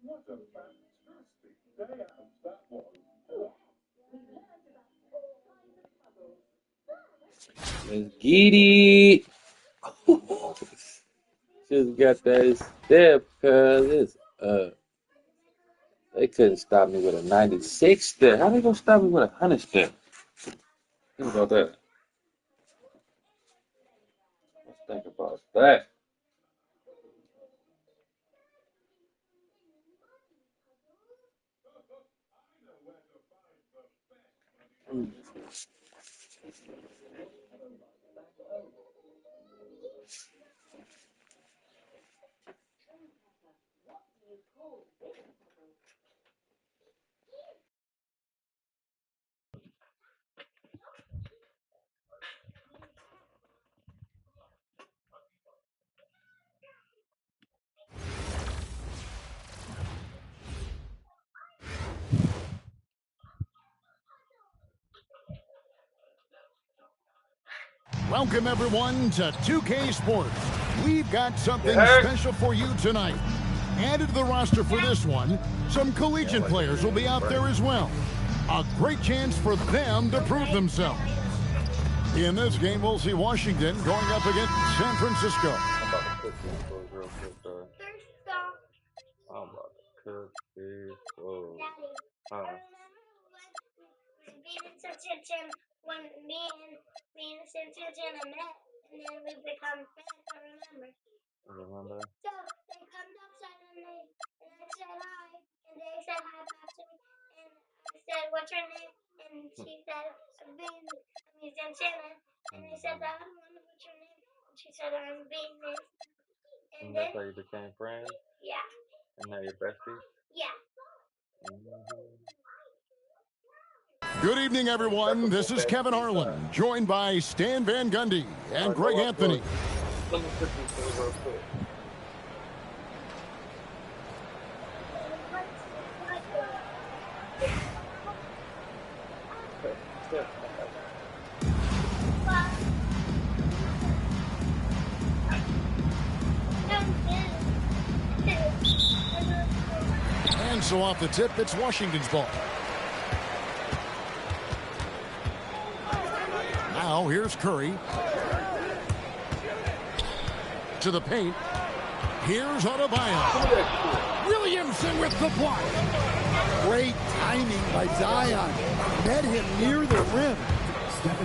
What a fantastic day out that was. Let's get it. Just got that step, cuz it's they couldn't stop me with a 96 step. How they gonna stop me with a 100 step? Think about that. Let's think about that. Welcome, everyone, to 2K Sports. We've got something special for you tonight. Added to the roster for this one, some collegiate players will be out there as well. A great chance for them to prove themselves. In this game, we'll see Washington going up against San Francisco. I'm about to cook this. Whoa. When me and Santana met, and then we become friends, I remember. So they come outside and I said hi, and they said hi back to me, and I said, what's your name? And she said, Santana, and I said, I don't know what's your name, and she said, I'm Venus. And that's how you became friends? Yeah. And now you're besties? Yeah. Good evening, everyone. This is Kevin Harlan, joined by Stan Van Gundy and Greg Anthony. Let me put this real quick. And so off the tip, it's Washington's ball. Now here's Curry. To the paint. Here's Adebayo. Williamson with the block. Great timing by Zion. Met him near the rim.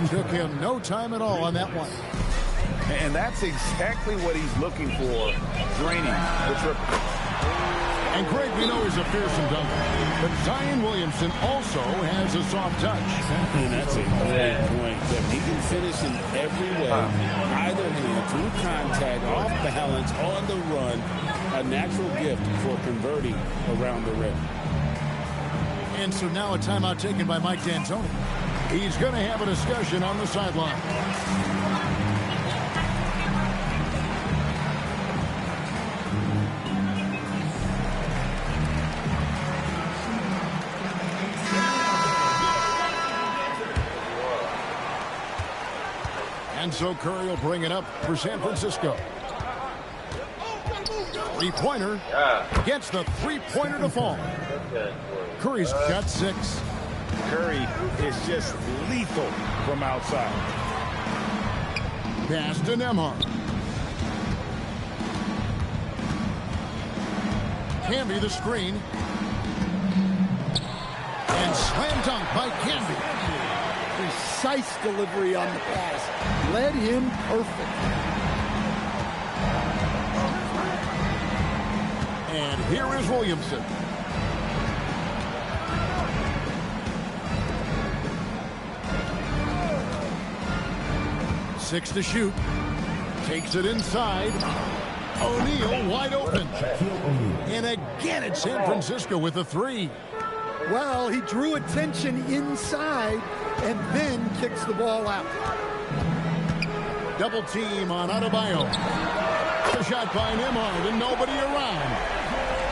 Took him no time at all on that one. And that's exactly what he's looking for, draining the triple. And Greg, we know he's a fearsome dunker, but Zion Williamson also has a soft touch. And that's a great point. That he can finish in every way, either hand, through contact, off balance, on the run. A natural gift for converting around the rim. And so now a timeout taken by Mike D'Antoni. He's going to have a discussion on the sideline. And so Curry will bring it up for San Francisco. Three-pointer gets the three-pointer to fall. Curry's got 6. Curry is just lethal from outside. Pass to Nembhard. Camby the screen. And slam dunk by Camby. Precise delivery on the pass. Led him perfect. And here is Williamson. Six to shoot. Takes it inside. O'Neal wide open. And again it's San Francisco with a 3. Well, he drew attention inside and then kicks the ball out. Double team on Adebayo. A shot by Nembhard and nobody around.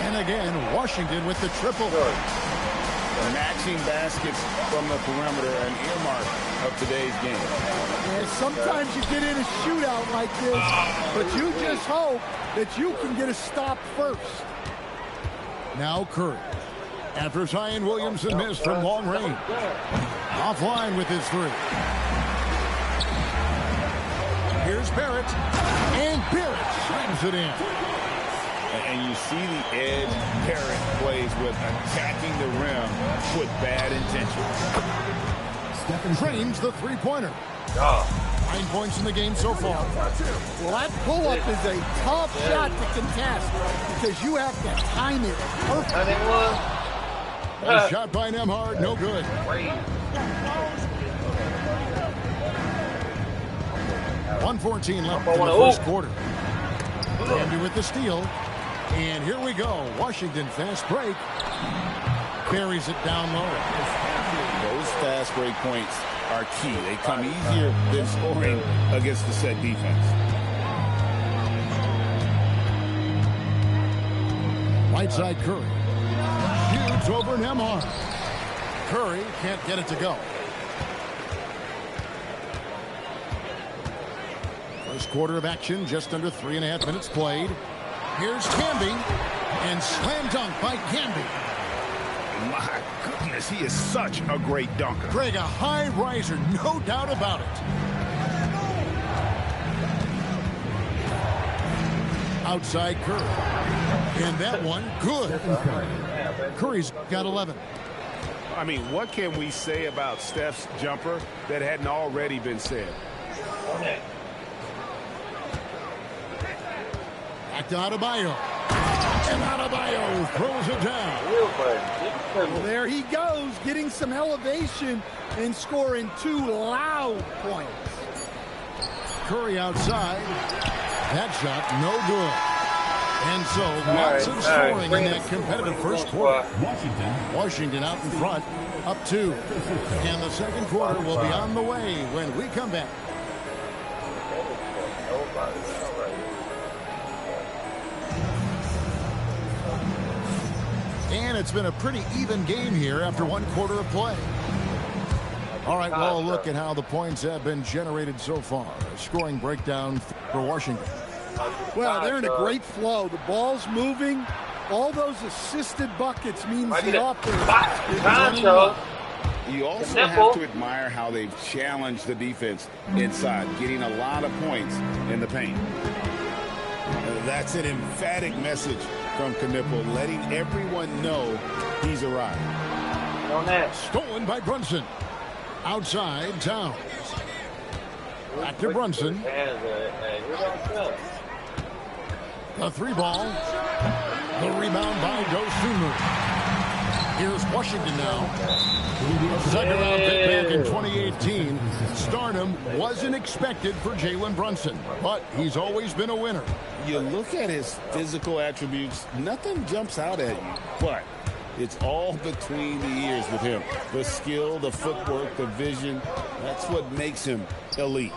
And again, Washington with the triple. Matching baskets from the perimeter, an earmark of today's game. And sometimes you get in a shootout like this, but you just hope that you can get a stop first. Now Curry. After Zion Williamson missed from long range. Offline with his three. Here's Barrett. And Barrett slams it in. And you see the edge Barrett plays with, attacking the rim with bad intention. Steph drains the three-pointer. 9 points in the game so far. Well, that pull-up is a tough shot to contest because you have to time it perfectly. A shot by Nembhard, no good. 1:14 left in the first quarter. Andy with the steal. And here we go. Washington fast break. Carries it down low. Those fast break points are key. They come easier than scoring against the set defense. Right side Curry. Shoots over Nembhard. Curry can't get it to go. First quarter of action, just under 3.5 minutes played. Here's Camby, and slam dunk by Camby. My goodness, he is such a great dunker. Greg, a high riser, no doubt about it. Outside Curry. And that one, good. Curry's got 11. I mean, what can we say about Steph's jumper that hadn't already been said? Back to Adebayo. And Adebayo throws it down. Well, there he goes, getting some elevation and scoring 2 loud points. Curry outside. That shot, no good. And so, lots of scoring in that competitive first quarter. Washington out in front, up 2. And the second quarter will be on the way when we come back. And it's been a pretty even game here after 1 quarter of play. All right, well, a look at how the points have been generated so far. A scoring breakdown for Washington. Well, they're in a great flow. The ball's moving. All those assisted buckets means the offense is running well. You also have to admire how they've challenged the defense inside, getting a lot of points in the paint. That's an emphatic message from Knipple, letting everyone know he's arrived. Stolen by Brunson. Outside, Towns. Back to Brunson. The 3-ball. The rebound by Dosunmu. Here's Washington now. Second round pick back in 2018. Stardom wasn't expected for Jalen Brunson, but he's always been a winner. You look at his physical attributes, nothing jumps out at you, but it's all between the ears with him. The skill, the footwork, the vision, that's what makes him elite.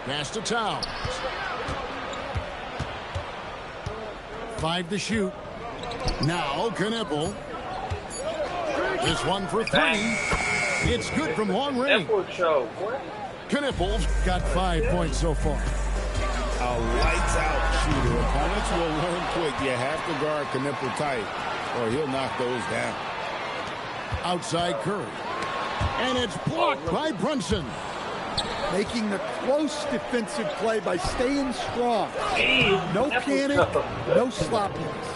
Pass to Towns. 5 to shoot. Now Knipple. This one for 3. It's good from long range. Knipple's got 5 points so far. A lights-out shooter. Opponents will learn quick. You have to guard Knipple tight, or he'll knock those down. Outside Curry. And it's blocked by Brunson. Making the close defensive play by staying strong. No panic, no sloppiness.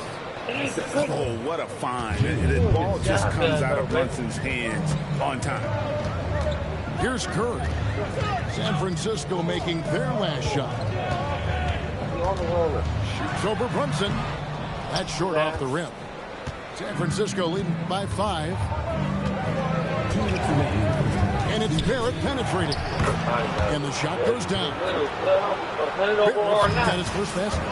Oh, what a find. The ball just comes out of Brunson's hands on time. Here's Curry. San Francisco making their last shot. Shoots over Brunson. That's short off the rim. San Francisco leading by 5. And it's Barrett penetrating. And the shot goes down. That is first basket.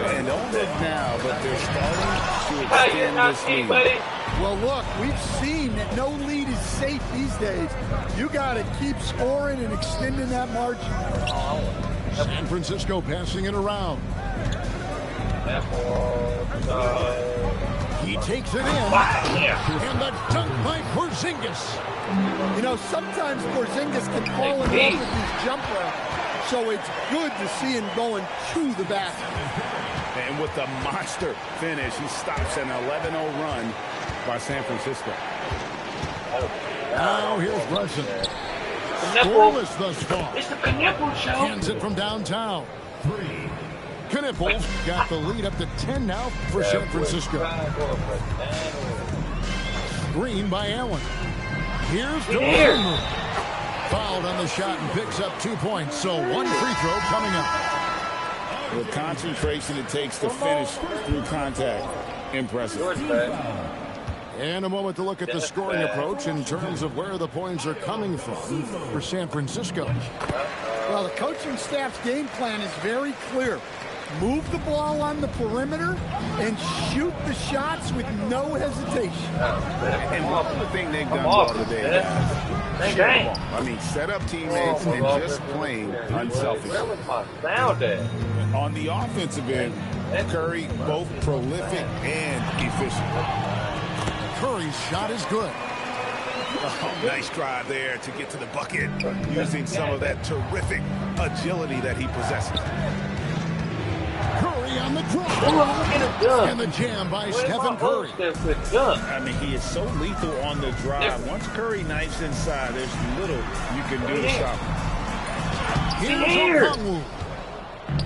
And don't look now, but they're starting to extend this lead. Well, look, we've seen that no lead is safe these days. You got to keep scoring and extending that margin. San Francisco passing it around. He takes it in. And the dunk by Porzingis. You know, sometimes Porzingis can fall in love with his jumper, so it's good to see him going to the basket. And with the monster finish, he stops an 11-0 run by San Francisco. Now here's Brunson. Scoreless thus far. It's the Knipple show. Hands it from downtown. Knipples got the lead up to 10 now for San Francisco. Screen by Allen. Here's Dolan. Fouled on the shot and picks up 2 points. So 1 free throw coming up. The concentration it takes to finish through contact. Impressive. And a moment to look at the scoring approach in terms of where the points are coming from for San Francisco. Well, the coaching staff's game plan is very clear. Move the ball on the perimeter and shoot the shots with no hesitation. And one of the things they've done well today, guys, share the ball. I mean, set up teammates and just playing unselfish. On the offensive end, Curry both prolific and efficient. Curry's shot is good. Oh, nice drive there to get to the bucket, using some of that terrific agility that he possesses. Curry on the draw. And the jam by Stephen Curry. I mean, he is so lethal on the drive. Once Curry knifes inside, there's little you can do to stop him. Here's Okongwu.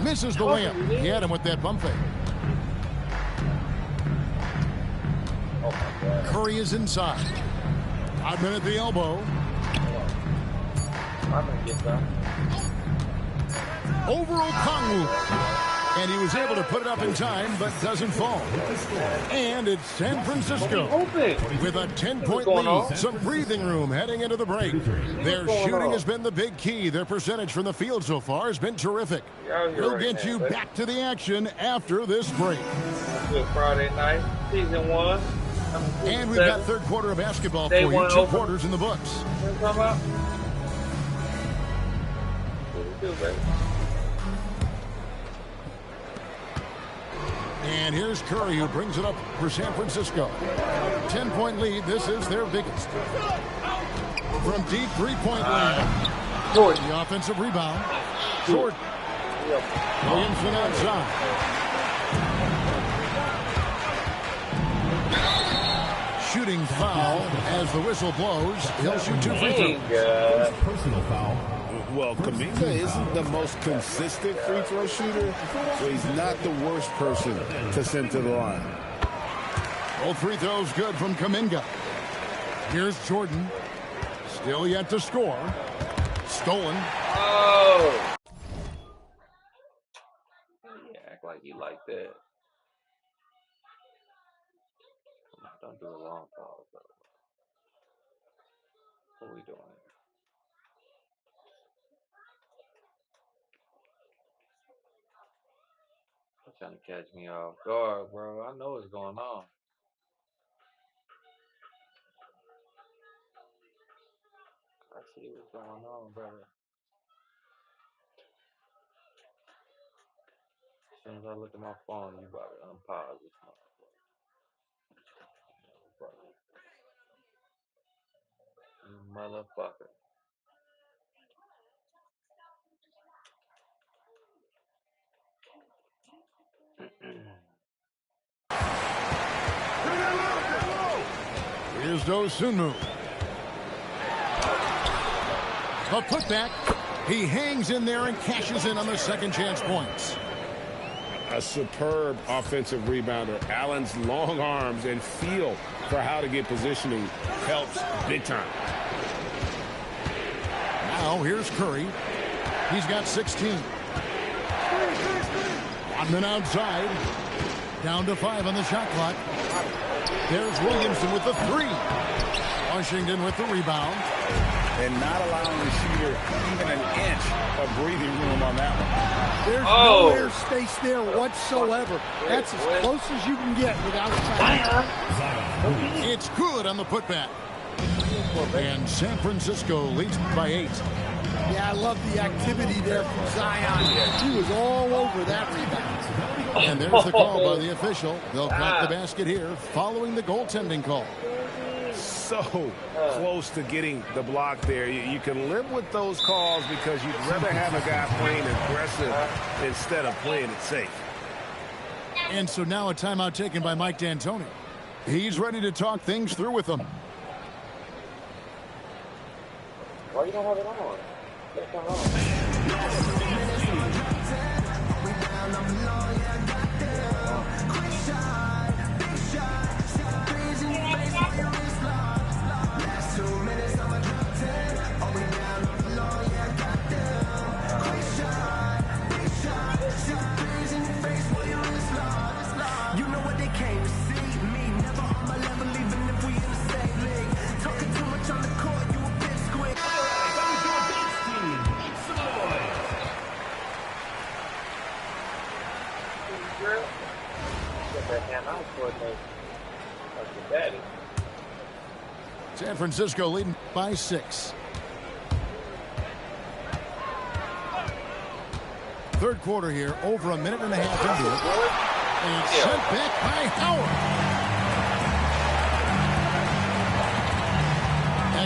Misses the layup. He had him with that bump fake. Curry is inside. Rodman at the elbow. Over Okongwu. And he was able to put it up in time, but doesn't fall. And it's San Francisco with a 10-point lead. Some breathing room heading into the break. Their shooting has been the big key. Their percentage from the field so far has been terrific. We'll get you back to the action after this break. Friday night, season 1. And we've got third quarter of basketball for you. 2 quarters in the books. What are you talking about? What do we do, baby? And here's Curry, who brings it up for San Francisco. 10-point lead. This is their biggest. From deep 3-point land. Jordan, the offensive rebound. Jordan. Williams went outside. Shooting foul as the whistle blows. He'll shoot 2 free throws. Personal foul. Well, Kuminga isn't the most consistent free throw shooter, so he's not the worst person to send to the line. Both free throws good from Kuminga. Here's Jordan. Still yet to score. Stolen. Oh! You act like you like that. Come on, don't do a long pause, though. What are we doing? Trying to catch me off guard, bro. I know what's going on. I see what's going on, brother. As soon as I look at my phone, you about to unpause this motherfucker. Here's Dosunmu. A putback. He hangs in there and cashes in on the second chance points. A superb offensive rebounder. Allen's long arms and feel for how to get positioning helps big time. Now here's Curry. He's got 16. Rodman outside. Down to 5 on the shot clock. There's Williamson with the 3. Washington with the rebound. And not allowing the shooter even an inch of breathing room on that one. There's no air space there whatsoever. That's as close as you can get without a foul. It's good on the putback. And San Francisco leads by 8. Yeah, I love the activity there from Zion. He was all over that rebound. And there's the call by the official. They'll cut the basket here following the goaltending call. So close to getting the block there. You can live with those calls because you'd rather have a guy playing aggressive instead of playing it safe. And so now a timeout taken by Mike D'Antoni. He's ready to talk things through with them. Why you don't have it on? It's not on. You know what they came to see? Me, never on my level, even if we in the same league. Talking too much on the court, you a bit squid. San Francisco leading by 6. Third quarter here, over a minute and a half into it. And it's sent back by Howard.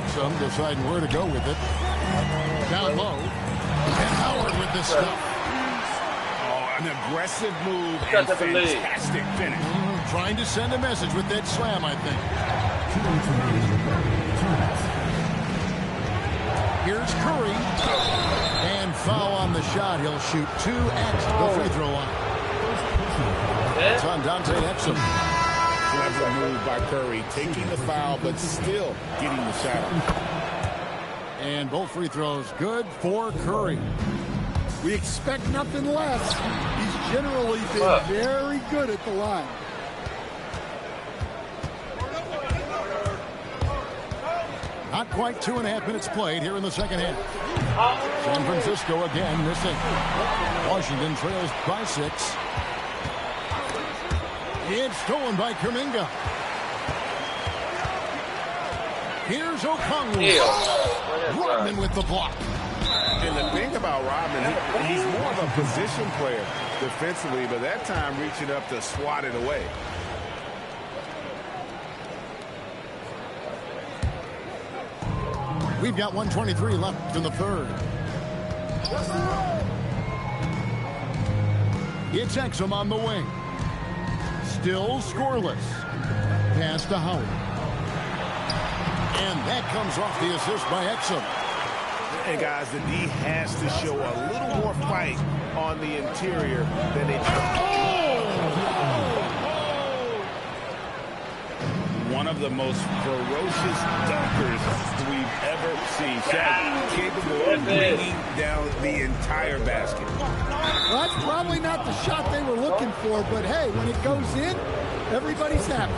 Exum deciding where to go with it. Down low. And Howard with the stuff. An aggressive move and fantastic finish. Trying to send a message with that slam, I think. Here's Curry. And foul on the shot. He'll shoot 2 at the free throw line. It's on Dante Exum. Clever move by Curry, taking the foul, but still getting the shot up. And both free throws good for Curry. We expect nothing less. He's generally been very good at the line. Not quite 2.5 minutes played here in the second half. San Francisco again missing. Washington trails by 6. It's stolen by Kuminga. Here's Okongwu. Rodman with the block. And the thing about Rodman, he's more of a position player defensively, but that time reaching up to swat it away. We've got 1:23 left in the third. It's Exum on the wing. Still scoreless. Pass to Howard. And that comes off the assist by Exum. And guys, the D has to show a little more fight on the interior than they do. One of the most ferocious dunkers we've ever seen. Shaq capable of bringing down the entire basket. Well, that's probably not the shot they were looking for, but hey, when it goes in, everybody's happy.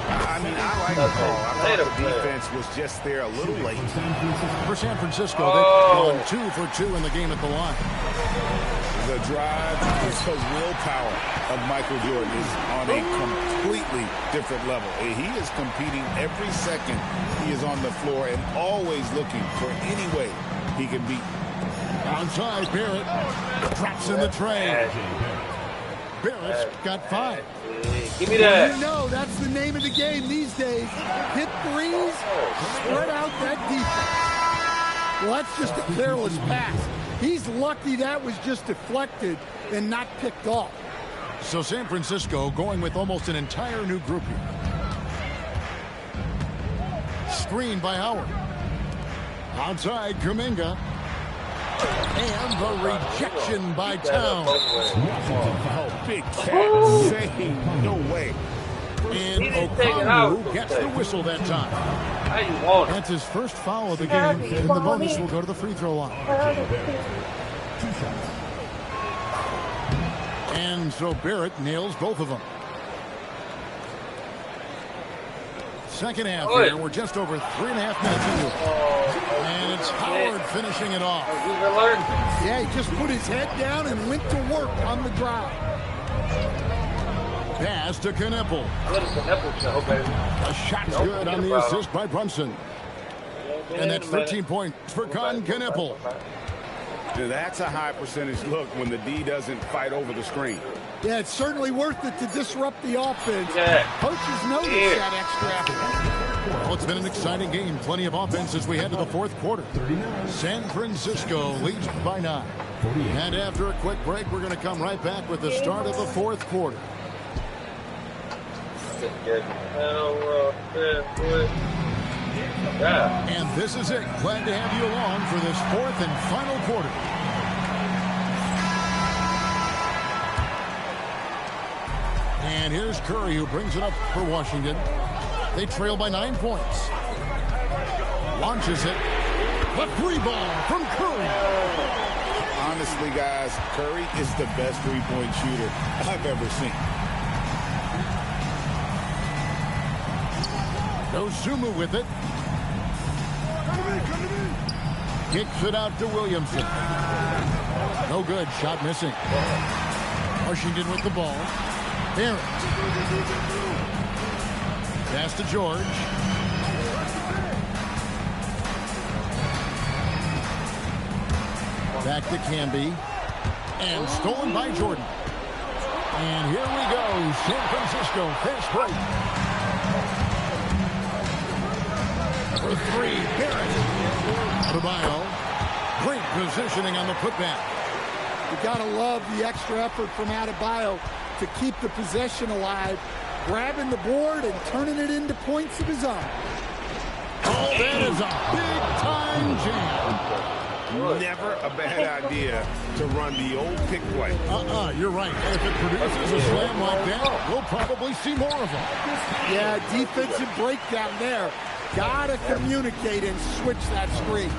I mean, I like the call. I thought the defense was just there a little late. For San Francisco, they've gone 2 for 2 in the game at the line. The drive, the willpower of Michael Jordan is on a completely different level. He is competing every second he is on the floor and always looking for any way he can beat. Onside, Barrett drops in the tray. Barrett's got 5. Give me that. You know, that's the name of the game these days. Hit threes, spread out that defense. Well, that's just a careless pass. He's lucky that was just deflected and not picked off. So San Francisco going with almost an entire new group here. Screen by Howard. Outside, Kuminga. And the rejection by Towns. Oh, big cat saying no way. And Okongwu gets the whistle that time. How you want it? That's his first foul of the game, and the bonus will go to the free throw line. And so Barrett nails both of them. Second half here, we're just over 3.5 minutes into it. And it's Howard finishing it off. Yeah, he just put his head down and went to work on the drive. Pass to Knueppel. What is the Knueppel show, baby? A shot's good on the assist by Brunson. And that's 13 points for Knueppel. That's a high percentage look when the D doesn't fight over the screen. Yeah, it's certainly worth it to disrupt the offense. Yeah. Coaches notice that extra effort. Well, it's been an exciting game. Plenty of offense as we head to the fourth quarter. San Francisco leads by 9. And after a quick break, we're going to come right back with the start of the fourth quarter. And this is it. Glad to have you along for this fourth and final quarter. And here's Curry, who brings it up for Washington. They trail by 9 points. Launches it. The three ball from Curry. Honestly, guys, Curry is the best three-point shooter I've ever seen. Dosunmu with it. Kicks it out to Williamson. No good. Shot missing. Washington with the ball. Barrett. Pass to George. Back to Camby. And stolen by Jordan. And here we go. San Francisco fast break. For three. Barrett. Adebayo. Great positioning on the putback. You got to love the extra effort from Adebayo to keep the possession alive, grabbing the board and turning it into points of his own. Oh, that is a big-time jam. Never a bad idea to run the old pick play. You're right. If it produces a slam like that, we'll probably see more of them. Yeah, defensive breakdown there. Got to communicate and switch that screen.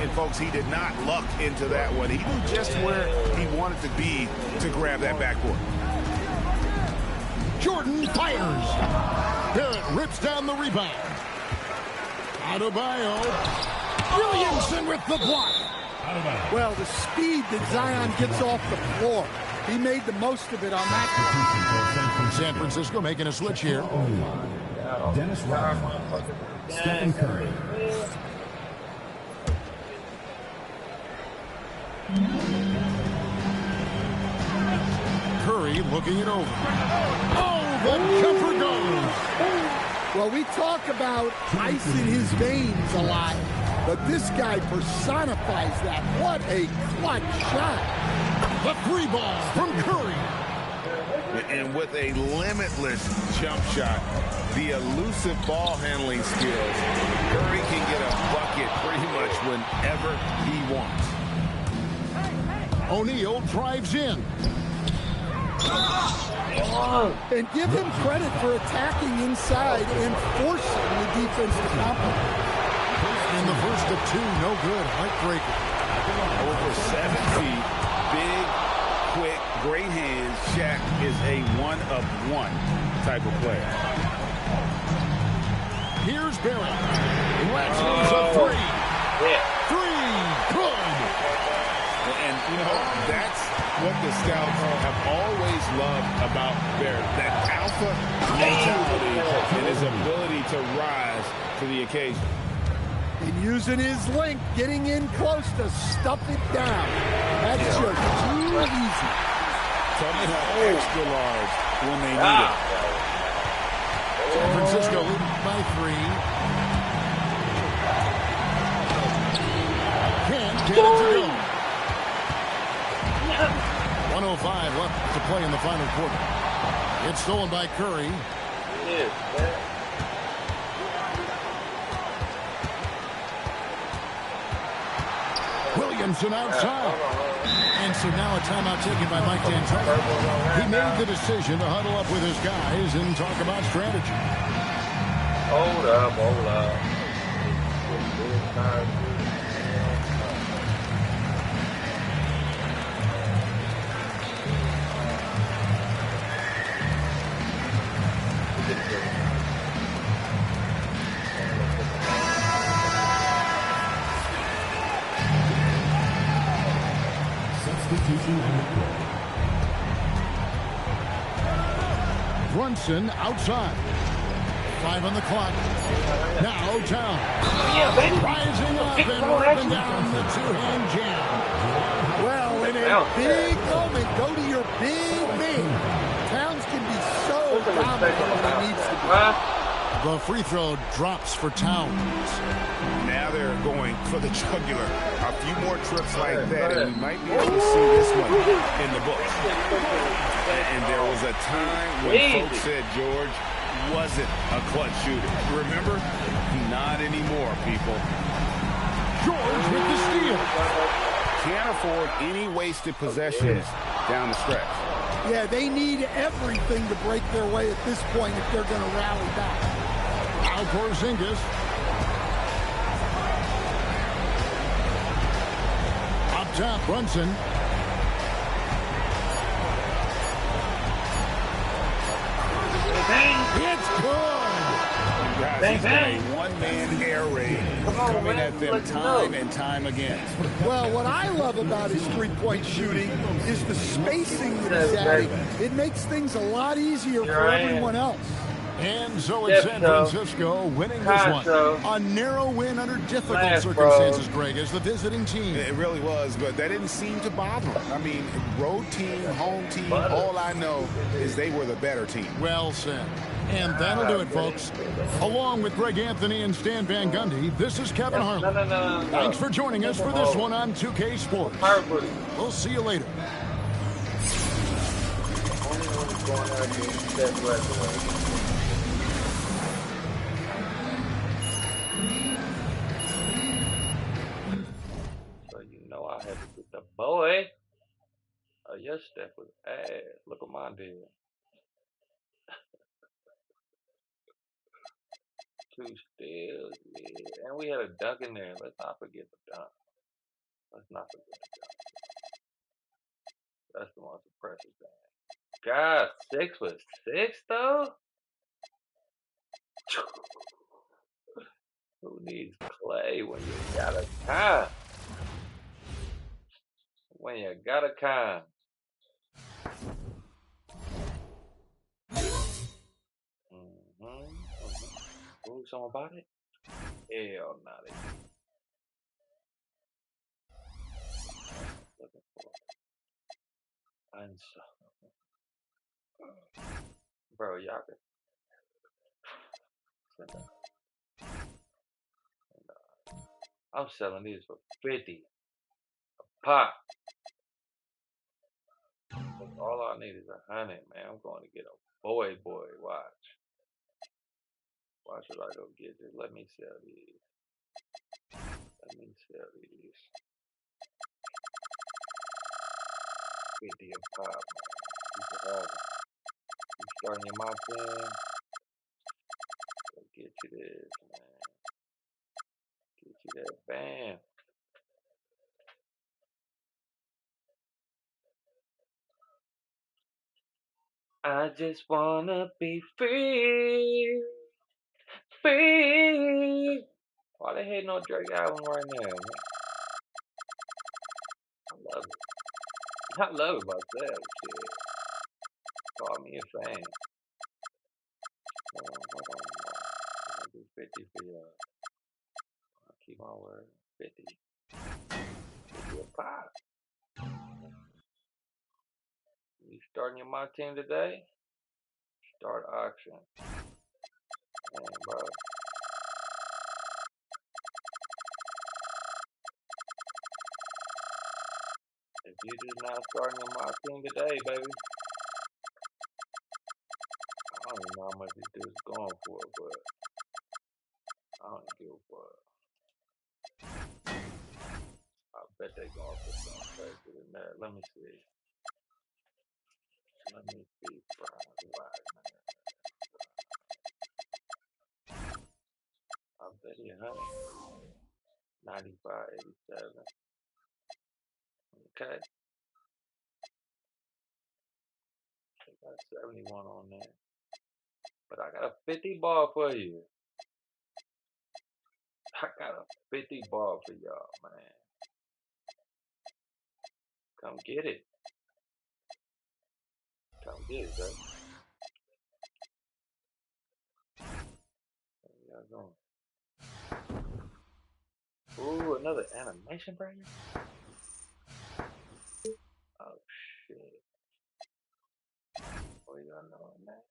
And, folks, he did not luck into that one. He knew just where he wanted to be to grab that backboard. Jordan fires. Barrett rips down the rebound. Adebayo. Williamson with the block. Well, the speed that Zion gets off the floor, he made the most of it on that. San Francisco making a switch here. Dennis Rodman, Stephen Curry. Curry looking it over. Oh, the jumper goes. Well, we talk about ice in his veins a lot, but this guy personifies that. What a clutch shot. The three ball from Curry. And with a limitless jump shot, the elusive ball handling skills, Curry can get a bucket pretty much whenever he wants. O'Neal drives in. And give him credit for attacking inside and forcing the defense to compromise. In the first of two, no good. Heartbreaker. Over 7 feet, big, quick, great hands. Shaq is a one-of-one type of player. Here's Barrett. Ratchets a three. Three. Good. And, you know, that's what the scouts have always loved about Barrett. That alpha mentality and his ability to rise to the occasion. And using his length, getting in close to stuff it down. That's just too easy. Tell me how extra large when they need it. San Francisco leading by 3. Can't get it to go. 1:05 left to play in the final quarter. It's stolen by Curry. Williamson outside. And so now a timeout taken by Mike D'Antoni. He made the decision to huddle up with his guys and talk about strategy. Hold up. Brunson outside. 5 on the clock. Now Town. Rising up and ripping down the two-hand jam. Well, in a big moment, go to your big man. Towns can be so dominant when he needs to be. The free throw drops for Towns. Now they're going for the jugular. A few more trips like that, and we might be able to see this one in the books. And there was a time when folks said George wasn't a clutch shooter. Remember? Not anymore, people. George with the steal. Can't afford any wasted possessions down the stretch. Yeah, they need everything to break their way at this point if they're going to rally back. Now Porzingis. Up top, Brunson. It's good. Guys, he's got a one-man air raid coming at them time and time again. Well, what I love about his three-point shooting is the spacing that he's adding. It makes things a lot easier for everyone else. And so it's San Francisco winning this one. A narrow win under difficult circumstances, Greg, as the visiting team. It really was, but that didn't seem to bother him. I mean, road team, home team, all I know is they were the better team. Well said. And that'll do it, folks. Along with Greg Anthony and Stan Van Gundy, this is Kevin Harlan. No. Thanks for joining us for this one on 2K Sports. We'll see you later. So you know I had to get the boy. Yes, Steph was ass. Look what mine did. 2 steals, yeah. And we had a dunk in there. Let's not forget the dunk. That's the most impressive thing. God, 6 was 6 though? Who needs Clay when you got a time? When you got a time. Ooh, something about it? Hell nah, they looking for and so bro, y'all can I'm selling these for 50 a pop. All I need is 100, man. I'm going to get a boy watch. Why should I go get this? Let me sell these. 50 a pop, man. You can have them. You starting your Myteam? Go get you this, man. Get you that bam. I just wanna be free. Free. Why they hating on Drake album right now, man? I love it myself, shit. Call me a fan. Hold on. I'm gonna do 50 for y'all. I'll keep my word. 50. 50 a pop. You starting your Myteam today? Start auction. Man, bro. If you just not starting your Myteam today, baby. I don't even know how much this dude's going for, but I don't give a fuck. I bet they going for something crazy than that. Let me see. I bet he 100. 95, 87. Okay. I got 71 on there. But I got a 50 ball for you. I got a 50 ball for y'all, man. Come get it. Come get it, bro. Where y'all going? Ooh, another animation, bro. Oh, shit. What y'all know on that?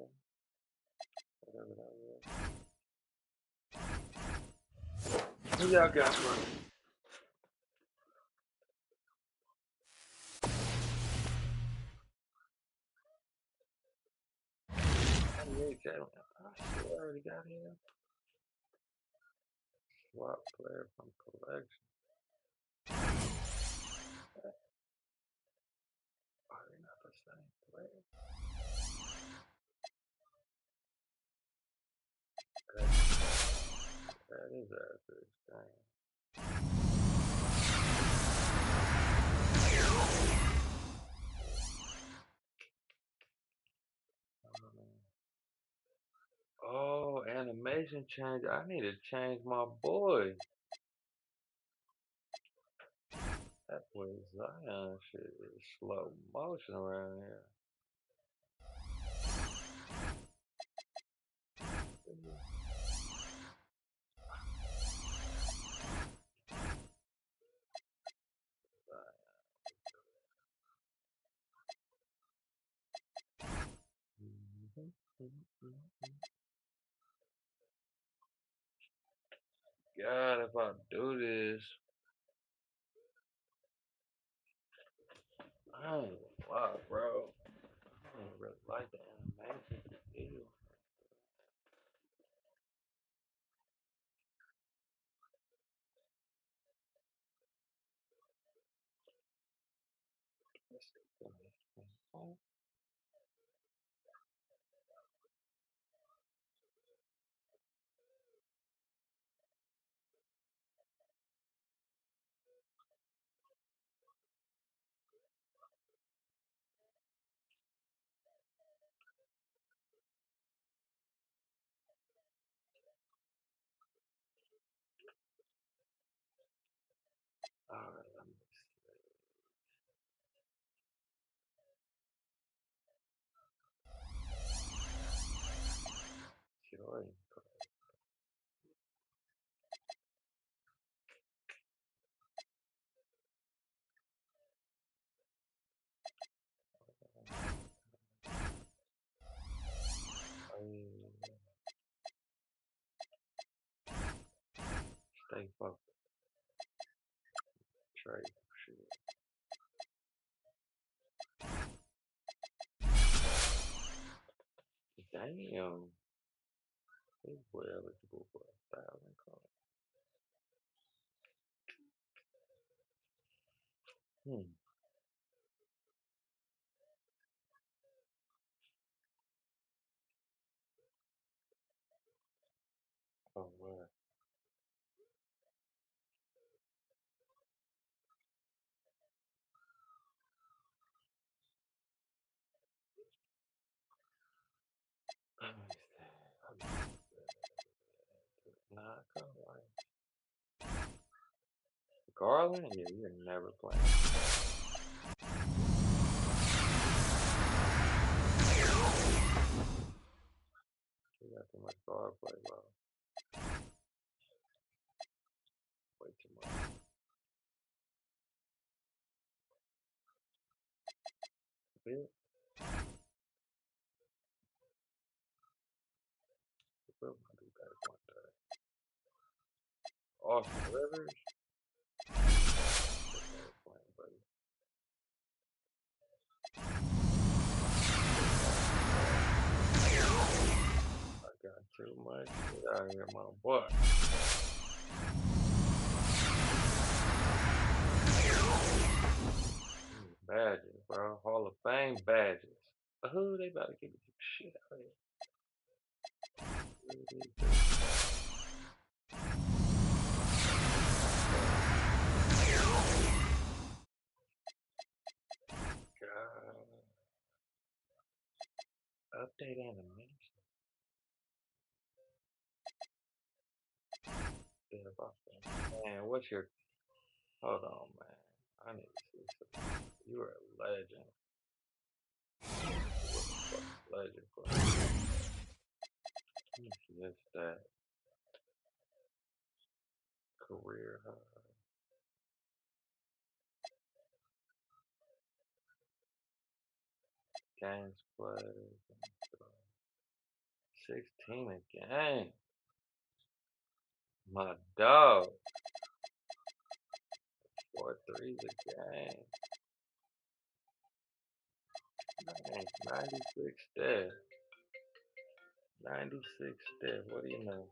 Okay. Whatever that was. y'all got for me? I already got him. Swap player from collection. Are they not the same player? That is average. Dang. Oh, animation change. I need to change my boy. That boy Zion shit is slow motion around here. God, if I do this, I ain't gonna lie, bro. I don't really like the animation. Ew. Alright, let me sure. Stay focused. Trade shit. Damn. This boy eligible for 1,000 cards. Oh, where? Let me see. Nah, I can't like Garland? Yeah, you're never playing. You got too much guard play, bro. Way too much. Bill? Bill might be better one day. Austin Rivers? You're never playing, buddy. I got too much. Get out of here, my boy. Badges, bro. Hall of Fame badges. Who they about to get you shit out of here? God. Update animation. Man, what's your... Hold on, man. I need to see something. You are a legend. Legend, bro. Just that career high. Games played. 16 a game. my dog. 4 threes a game. Man, 96 Steph. 96 Steph. What do you know?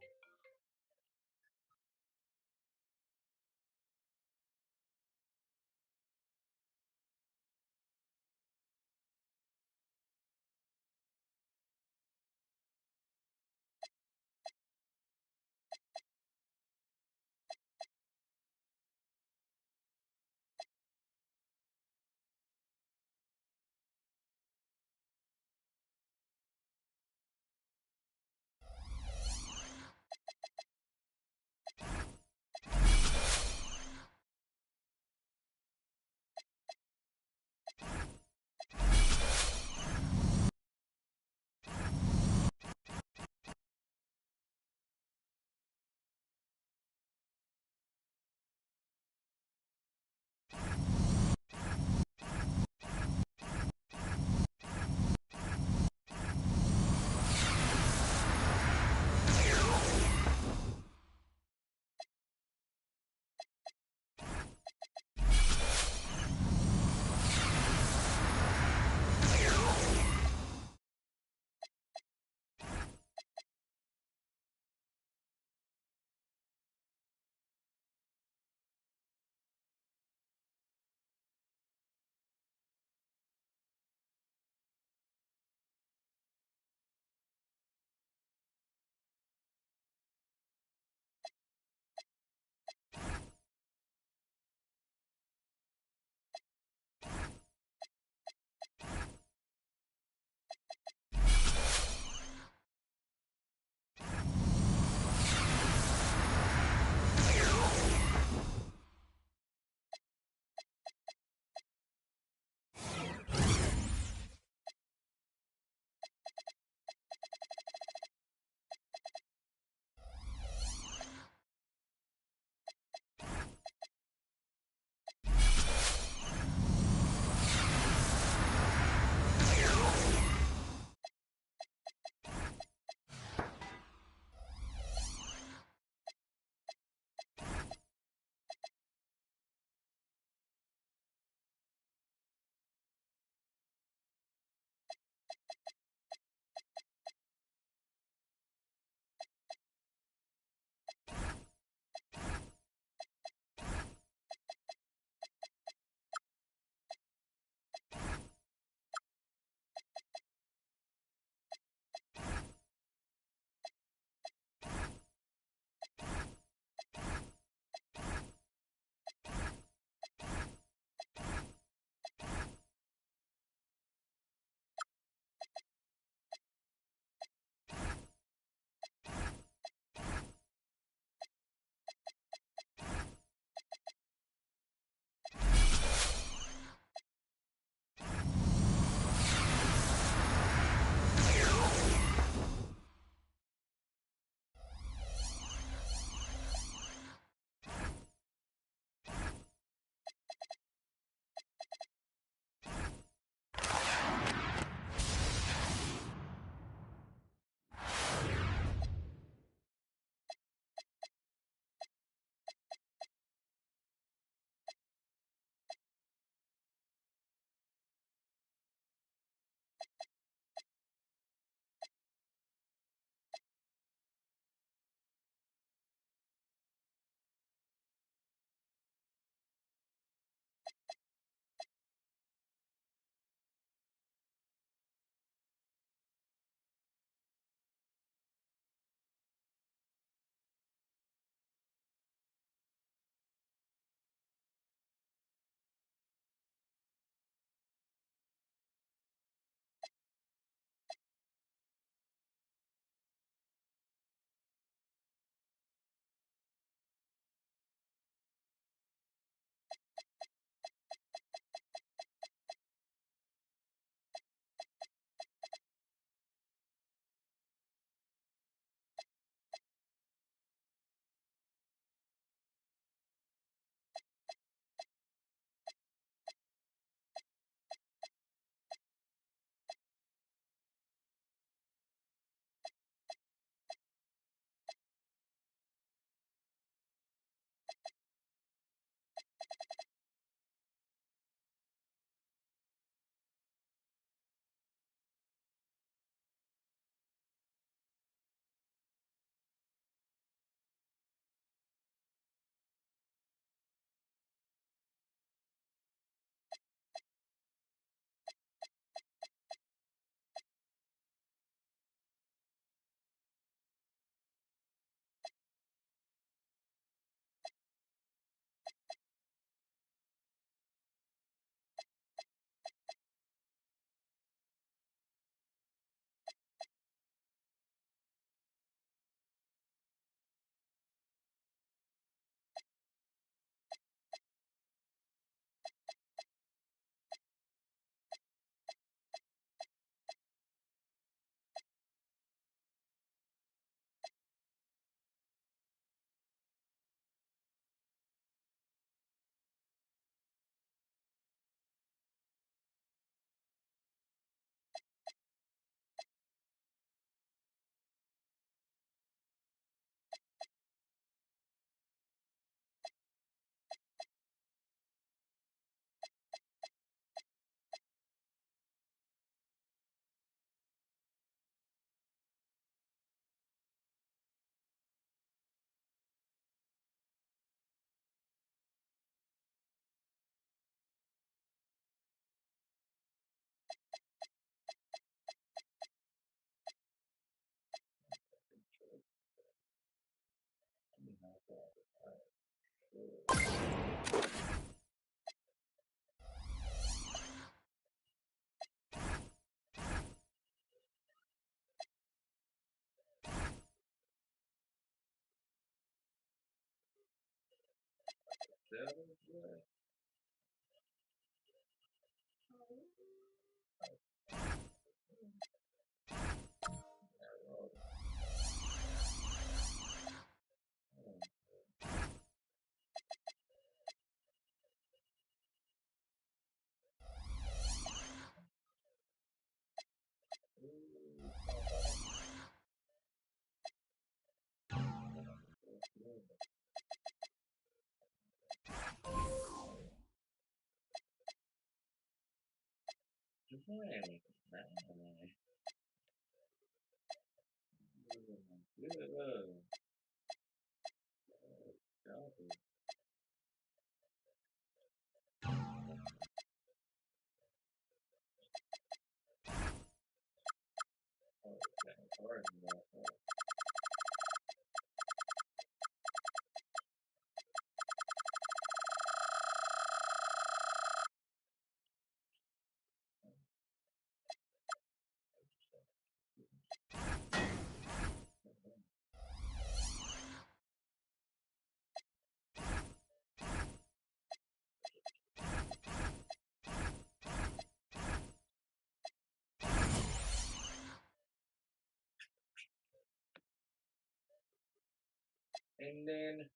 And then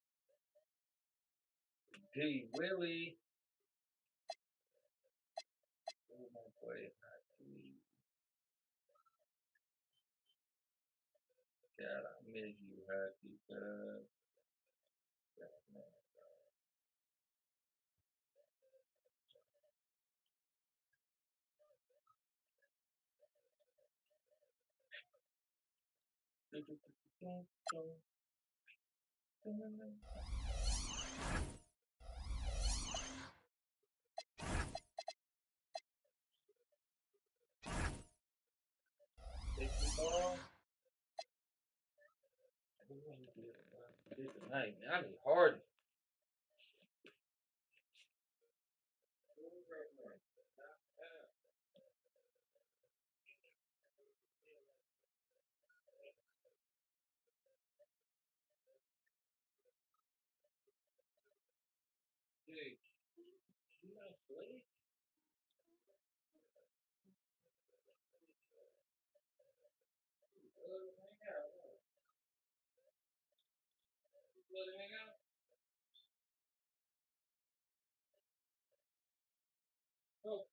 D Willie. Oh my boy, God, I miss you, Happy God. Tonight, man. I need Harden. Hey, you not play? Let him hang out. Oh.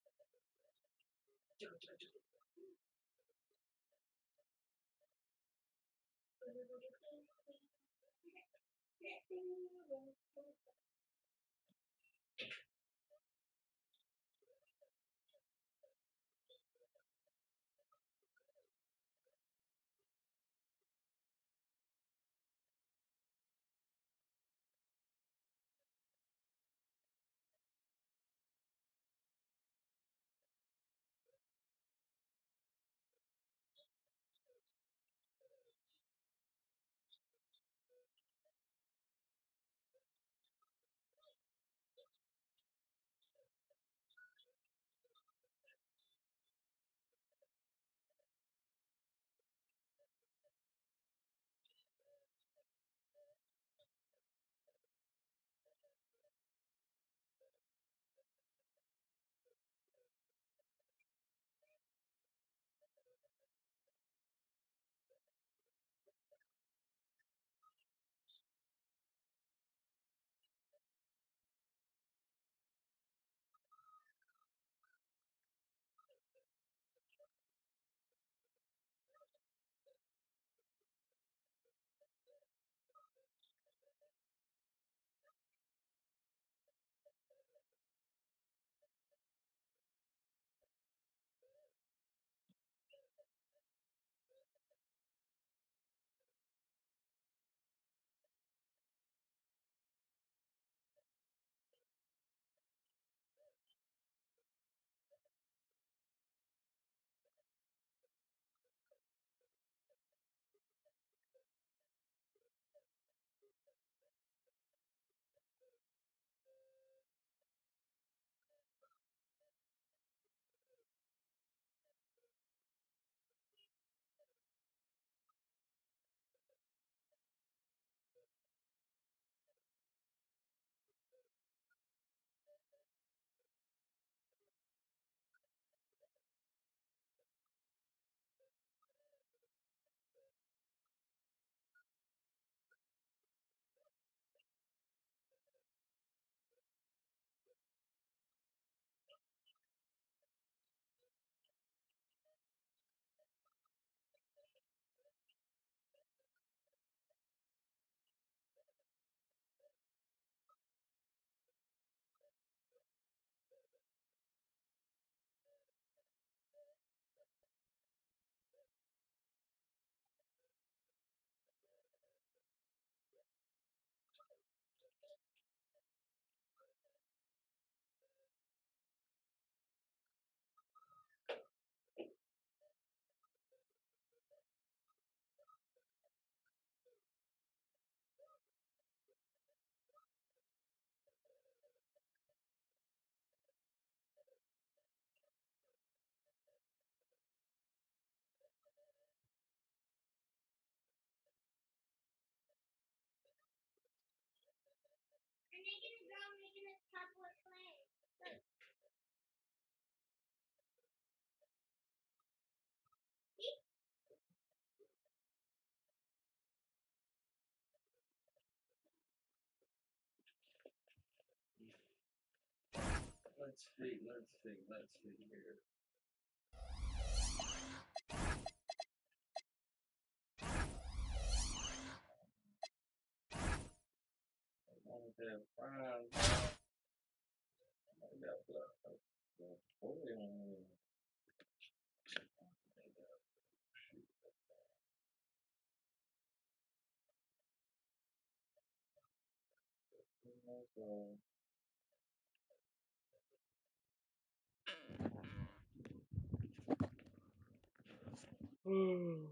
Let's see here.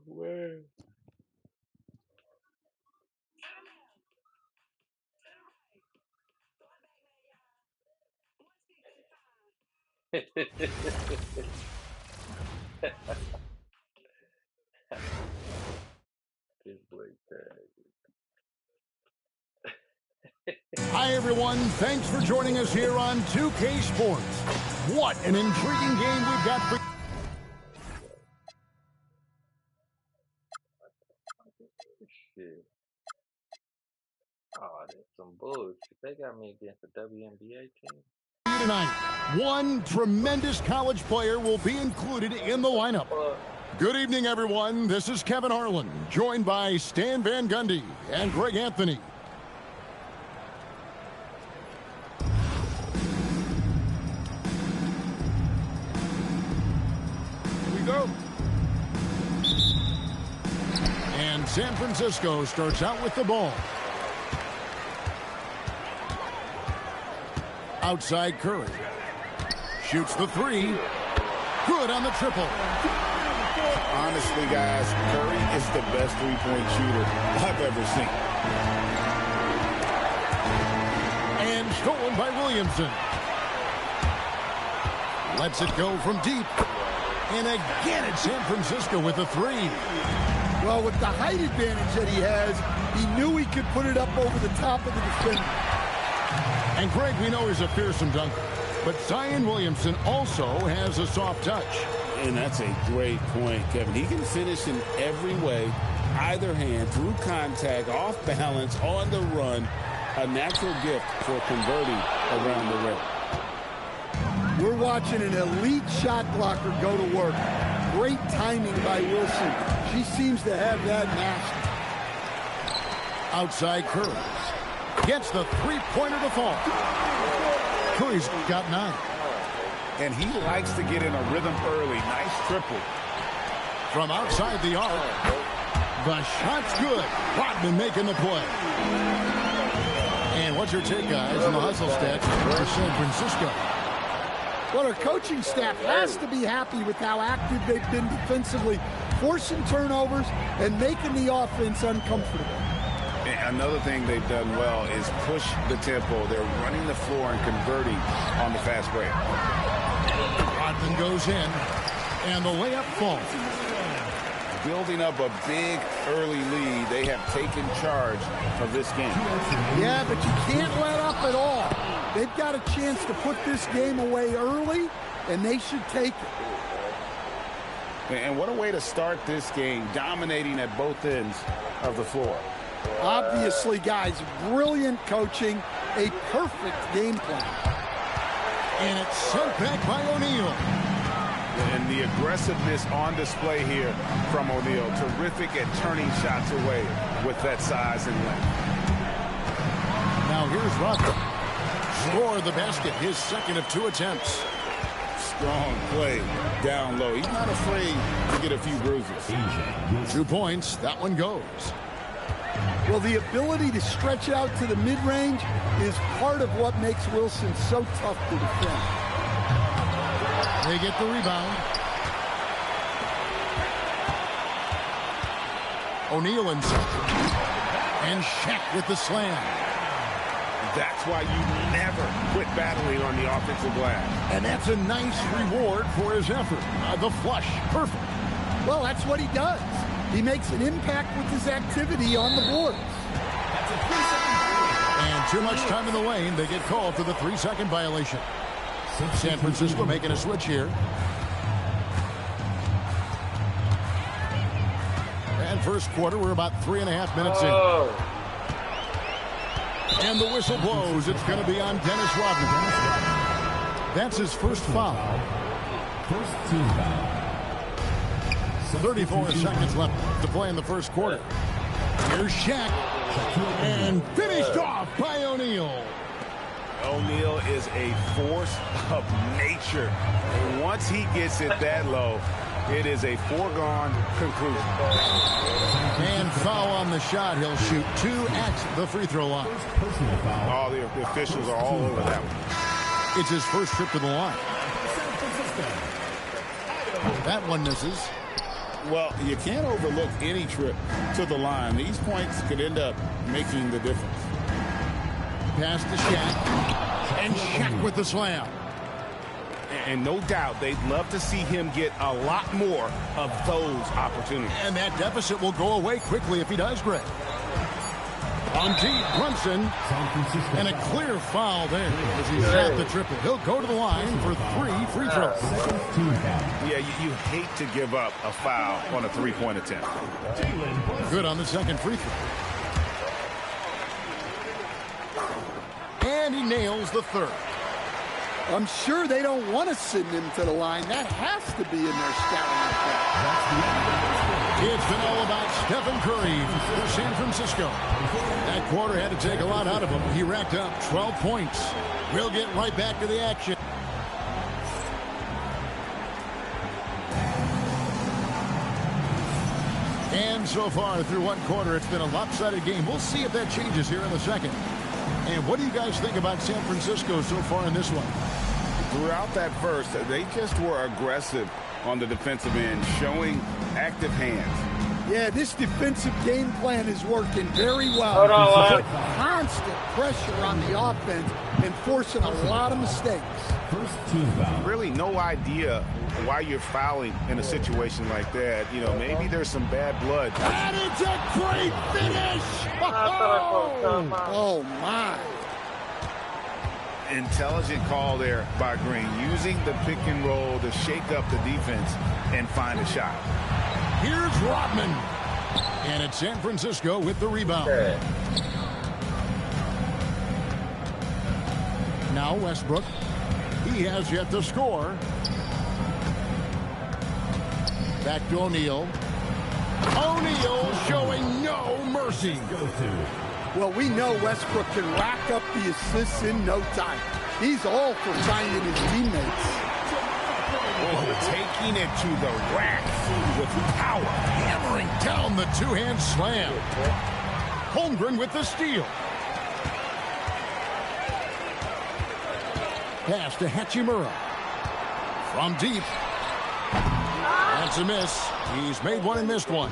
Where? Hi, everyone. Thanks for joining us here on 2K Sports. What an intriguing game we've got for you. Shit. Oh, that's some bullshit. They got me against the WNBA team. Tonight, one tremendous college player will be included in the lineup. Good evening, everyone. This is Kevin Harlan, joined by Stan Van Gundy and Greg Anthony. Here we go. And San Francisco starts out with the ball. Outside Curry. Shoots the three. Good on the triple. Honestly, guys, Curry is the best three-point shooter I've ever seen. And stolen by Williamson. Lets it go from deep. And again it's San Francisco with a three. Well, with the height advantage that he has, he knew he could put it up over the top of the defender. And Greg, we know he's a fearsome dunker, but Zion Williamson also has a soft touch. And that's a great point, Kevin. He can finish in every way, either hand, through contact, off balance, on the run. A natural gift for converting around the rim. We're watching an elite shot blocker go to work. Great timing by Wilson. She seems to have that mastered. Outside Curry. Gets the three-pointer to fall. Curry's got 9. And he likes to get in a rhythm early. Nice triple. From outside the arc. The shot's good. Rodman making the play. And what's your take, guys, on the hustle stats for San Francisco? Well, our coaching staff has to be happy with how active they've been defensively, forcing turnovers and making the offense uncomfortable. Another thing they've done well is push the tempo. They're running the floor and converting on the fast break. Rodman goes in, and the layup falls. Building up a big early lead. They have taken charge of this game. Yeah, but you can't let up at all. They've got a chance to put this game away early, and they should take it. And what a way to start this game, dominating at both ends of the floor. Obviously, guys, brilliant coaching, a perfect game plan. And it's sent back by O'Neal. And the aggressiveness on display here from O'Neal. Terrific at turning shots away with that size and length. Now here's Rodman. Score the basket, his second of 2 attempts. Strong play down low. He's not afraid to get a few bruises. 2 points, that one goes. Well, the ability to stretch out to the mid-range is part of what makes Wilson so tough to defend. They get the rebound. O'Neal inside. And Shaq with the slam. That's why you never quit battling on the offensive glass. And that's a nice reward for his effort. The flush, perfect. Well, that's what he does. He makes an impact with his activity on the boards. And too much time in the lane. They get called for the 3-second violation. San Francisco making a switch here. And first quarter, we're about 3.5 minutes in. And the whistle blows. It's going to be on Dennis Rodman. That's his first foul. First team foul. 34 seconds left to play in the first quarter. Here's Shaq. And finished off by O'Neal. O'Neal is a force of nature. And once he gets it that low, it is a foregone conclusion. And foul on the shot. He'll shoot 2 at the free throw line. All the officials are all over that one. It's his first trip to the line. That one misses. Well, you can't overlook any trip to the line. These points could end up making the difference. Pass to Shaq. And Shaq with the slam. And no doubt they'd love to see him get a lot more of those opportunities. And that deficit will go away quickly if he does, Greg. On deep, Brunson. And a clear foul there as he shot the triple. He'll go to the line for 3 free throws. Yeah, you hate to give up a foul on a three-point attempt. Good on the second free throw. And he nails the third. I'm sure they don't want to send him to the line. That has to be in their scouting report. It's been all about Stephen Curry for San Francisco. That quarter had to take a lot out of him. He racked up 12 points. We'll get right back to the action. And so far through one quarter, it's been a lopsided game. We'll see if that changes here in the second. And what do you guys think about San Francisco so far in this one? Throughout that first, they just were aggressive on the defensive end, showing active hands. Yeah, this defensive game plan is working very well. Hold on, Put constant pressure on the offense and forcing a lot of mistakes. First team foul. Really no idea why you're fouling in a situation like that. You know, maybe there's some bad blood. And it's a great finish! Oh, my. Intelligent call there by Green, using the pick and roll to shake up the defense and find a shot. Here's Rodman. And it's San Francisco with the rebound. Now Westbrook. He has yet to score. Back to O'Neal. O'Neal showing no mercy. Well, we know Westbrook can rack up the assists in no time. He's all for finding his teammates. Taking it to the rack with power. Hammering down the two-hand slam. Holmgren with the steal. Pass to Hachimura. From deep. That's a miss. He's made one and missed one.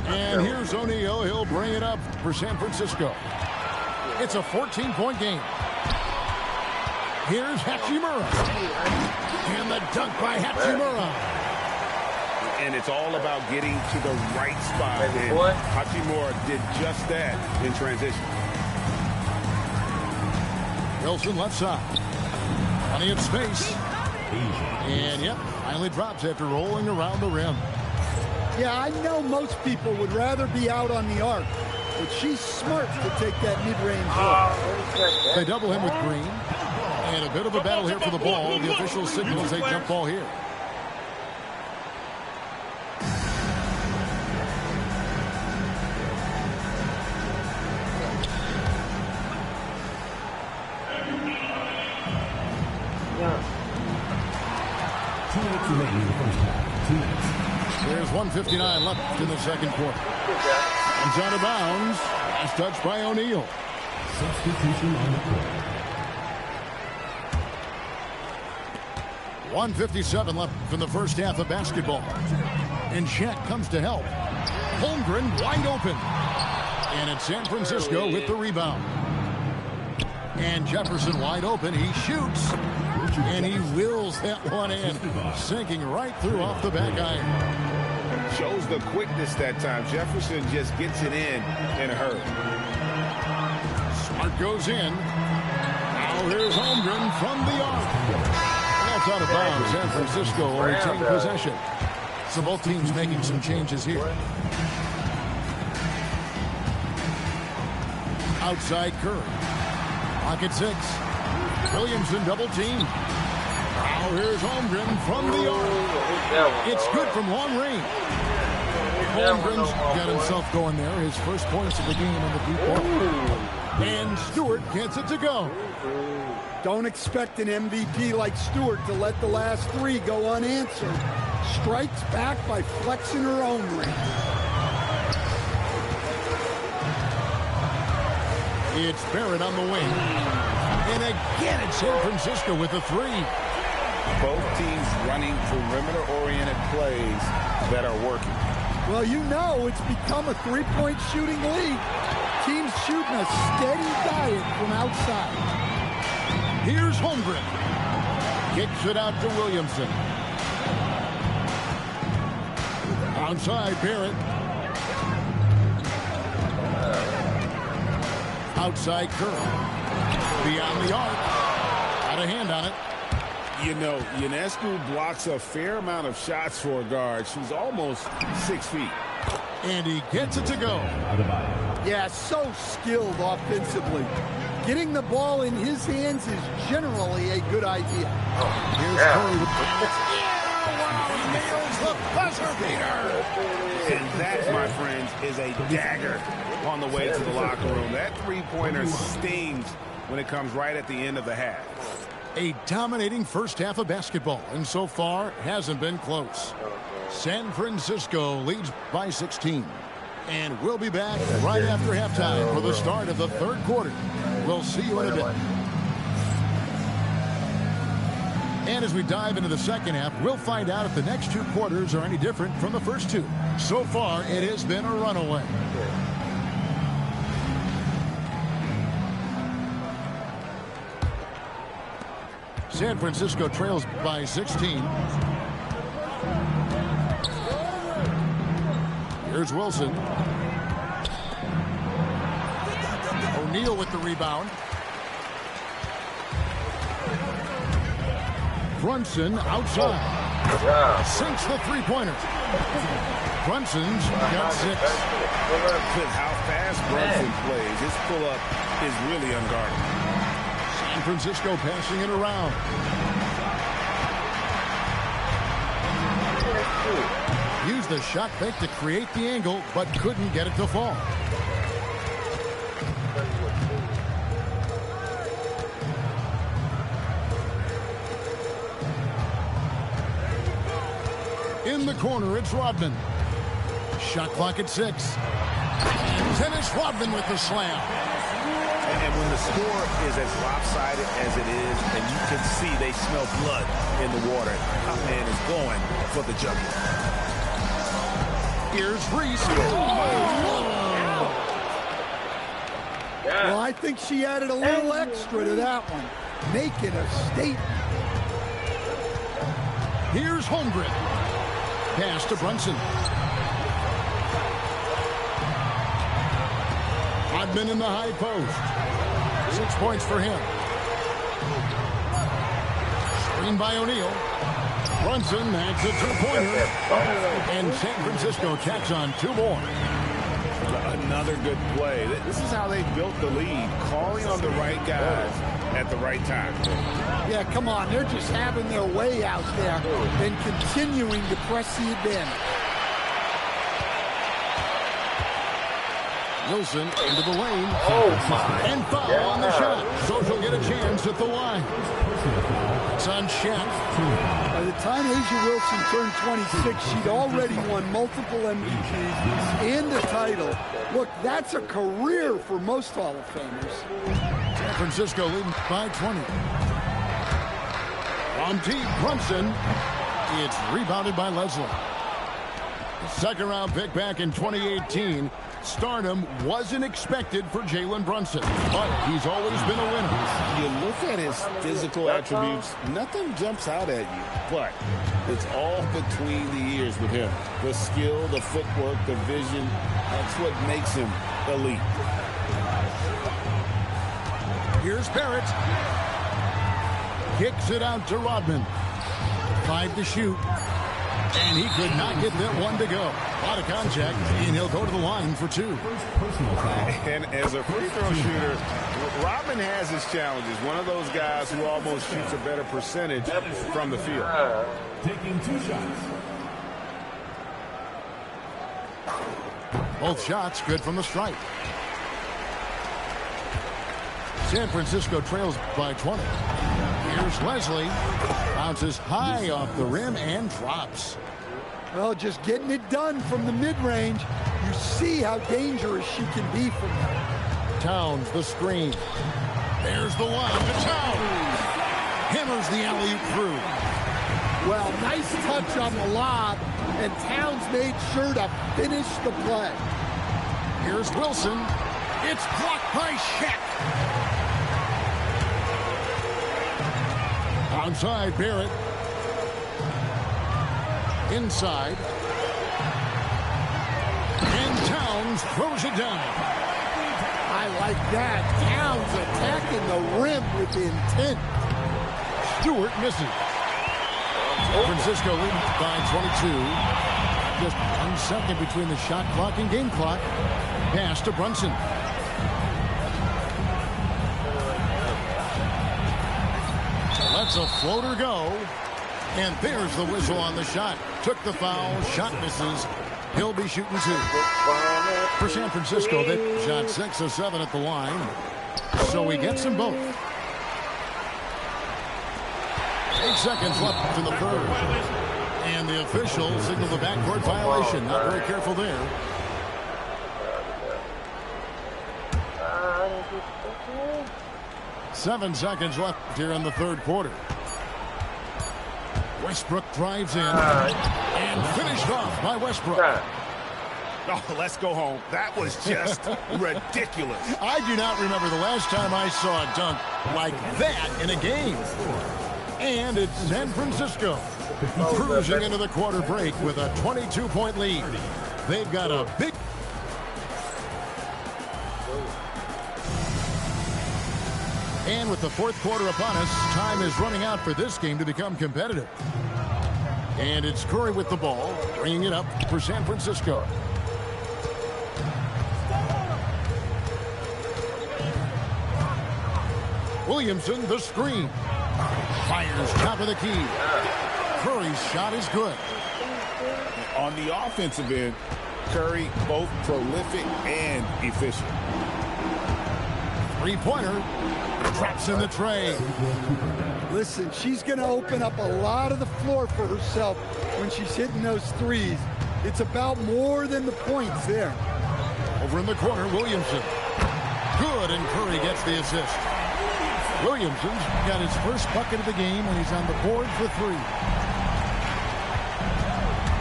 And here's O'Neal. He'll bring it up for San Francisco. It's a 14-point game. Here's Hachimura. And the dunk by Hachimura. And it's all about getting to the right spot. And Hachimura did just that in transition. Wilson left side. Plenty of space. And yep, finally drops after rolling around the rim. Yeah, I know most people would rather be out on the arc, but she's smart to take that mid-range look. They double him with Green. And a bit of a battle here for the ball. The official signals a jump ball here. There's 1:59 left in the second quarter. Comes out of bounds. Last touch by O'Neal. Substitution on the court. 1:57 left in the first half of basketball. And Shaq comes to help. Holmgren wide open. And it's San Francisco with the rebound. And Jefferson wide open. He shoots. And he wills that one in. Sinking right through off the back iron. Shows the quickness that time. Jefferson just gets it in a hurry. Arc goes in. Now here's Holmgren from the arc. And that's out of bounds. San Francisco will retain possession. So both teams making some changes here. Outside Curry. Pocket 6. Williamson double team. Now here's Holmgren from the arc. It's good from long range. Holmgren's got himself going there. His first points of the game on the deep ball. And Stewart gets it to go. Don't expect an MVP like Stewart to let the last 3 go unanswered. Strikes back by flexing her own ring. It's Barrett on the wing. And again, it's San Francisco with a 3. Both teams running perimeter-oriented plays that are working. Well, you know it's become a 3-point shooting league. Teams shooting a steady diet from outside. Here's Holmgren. Kicks it out to Williamson. Outside Barrett. Outside Curry. Beyond the arc. Got a hand on it. You know, Ionescu blocks a fair amount of shots for a guard. She's almost 6 feet. And he gets it to go. Yeah, so skilled offensively. Getting the ball in his hands is generally a good idea. Here's Curry with nails the buzzer beater. And that, my friends, is a dagger on the way to the locker room. That three-pointer stings when it comes right at the end of the half. A dominating first half of basketball, and so far hasn't been close. San Francisco leads by 16. And we'll be back right after halftime for the start of the third quarter. We'll see you in a bit. And as we dive into the second half, we'll find out if the next 2 quarters are any different from the first 2. So far, it has been a runaway. San Francisco trails by 16. Here's Wilson. O'Neal with the rebound. Brunson outside. Sinks the three-pointer. Brunson's got 6. With how fast Brunson plays, his pull-up is really unguardable. San Francisco passing it around. Used the shot fake to create the angle, but couldn't get it to fall. In the corner, it's Rodman. Shot clock at 6. And Dennis Rodman with the slam. And when the score is as lopsided as it is, and you can see they smell blood in the water, top man is going for the jugular. Here's Reese. Well, I think she added a little extra to that one, making a statement. Here's Holmgren. Pass to Brunson. Rodman in the high post. 6 points for him. Screen by O'Neal. Brunson adds a 2-pointer. And San Francisco tacks on 2 more. Another good play. This is how they built the lead, calling on the right guys at the right time. Yeah, come on. They're just having their way out there and continuing to press the advantage. Wilson into the lane. And foul on the shot. So she'll get a chance at the line. It's on Shaq. By the time Asia Wilson turned 26, she'd already won multiple MVPs and a title. Look, that's a career for most Hall of Famers. San Francisco leading by 20. On deep, Brunson. It's rebounded by Leslie. Second round pick back in 2018. Stardom wasn't expected for Jalen Brunson, but he's always been a winner. You look at his physical attributes, nothing jumps out at you, but it's all between the ears with him. The skill, the footwork, the vision, that's what makes him elite. Here's Barrett. Kicks it out to Rodman. 5 to shoot. And he could not get that one to go. A lot of contact, and he'll go to the line for 2. And as a free throw shooter, Rodman has his challenges. One of those guys who almost shoots a better percentage from the field. Taking 2 shots. Both shots good from the stripe. San Francisco trails by 20. Here's Leslie. Bounces high off the rim and drops. Well, just getting it done from the mid-range. You see how dangerous she can be from there. Towns the screen. There's the lob to Towns. Hammers the alley-oop through. Well, nice touch on the lob, and Towns made sure to finish the play. Here's Wilson. It's blocked by Shaq. Outside, Barrett. Inside. And Towns throws it down. I like that. Towns attacking the rim with intent. Stewart misses. Francisco leading by 22. Just 1 second between the shot clock and game clock. Pass to Brunson. Lets a floater go. And there's the whistle on the shot. Took the foul. Shot misses. He'll be shooting 2. For San Francisco, they shot 6 of 7 at the line. So he gets them both. 8 seconds left in the third. And the official signaled the backcourt violation. Not very careful there. Seven seconds left here in the third quarter. Westbrook drives in and finished off by Westbrook. Oh, let's go home. That was just ridiculous. I do not remember the last time I saw a dunk like that in a game. And it's San Francisco cruising into the quarter break with a 22-point lead. They've got a big... And with the fourth quarter upon us, time is running out for this game to become competitive. And it's Curry with the ball, bringing it up for San Francisco. Williamson, the screen. Fires top of the key. Curry's shot is good. On the offensive end, Curry both prolific and efficient. Three-pointer. Traps in the tray. Listen, she's going to open up a lot of the floor for herself when she's hitting those threes. It's about more than the points there. Over in the corner, Williamson. Good, and Curry gets the assist. Williamson's got his first bucket of the game, and he's on the board for 3.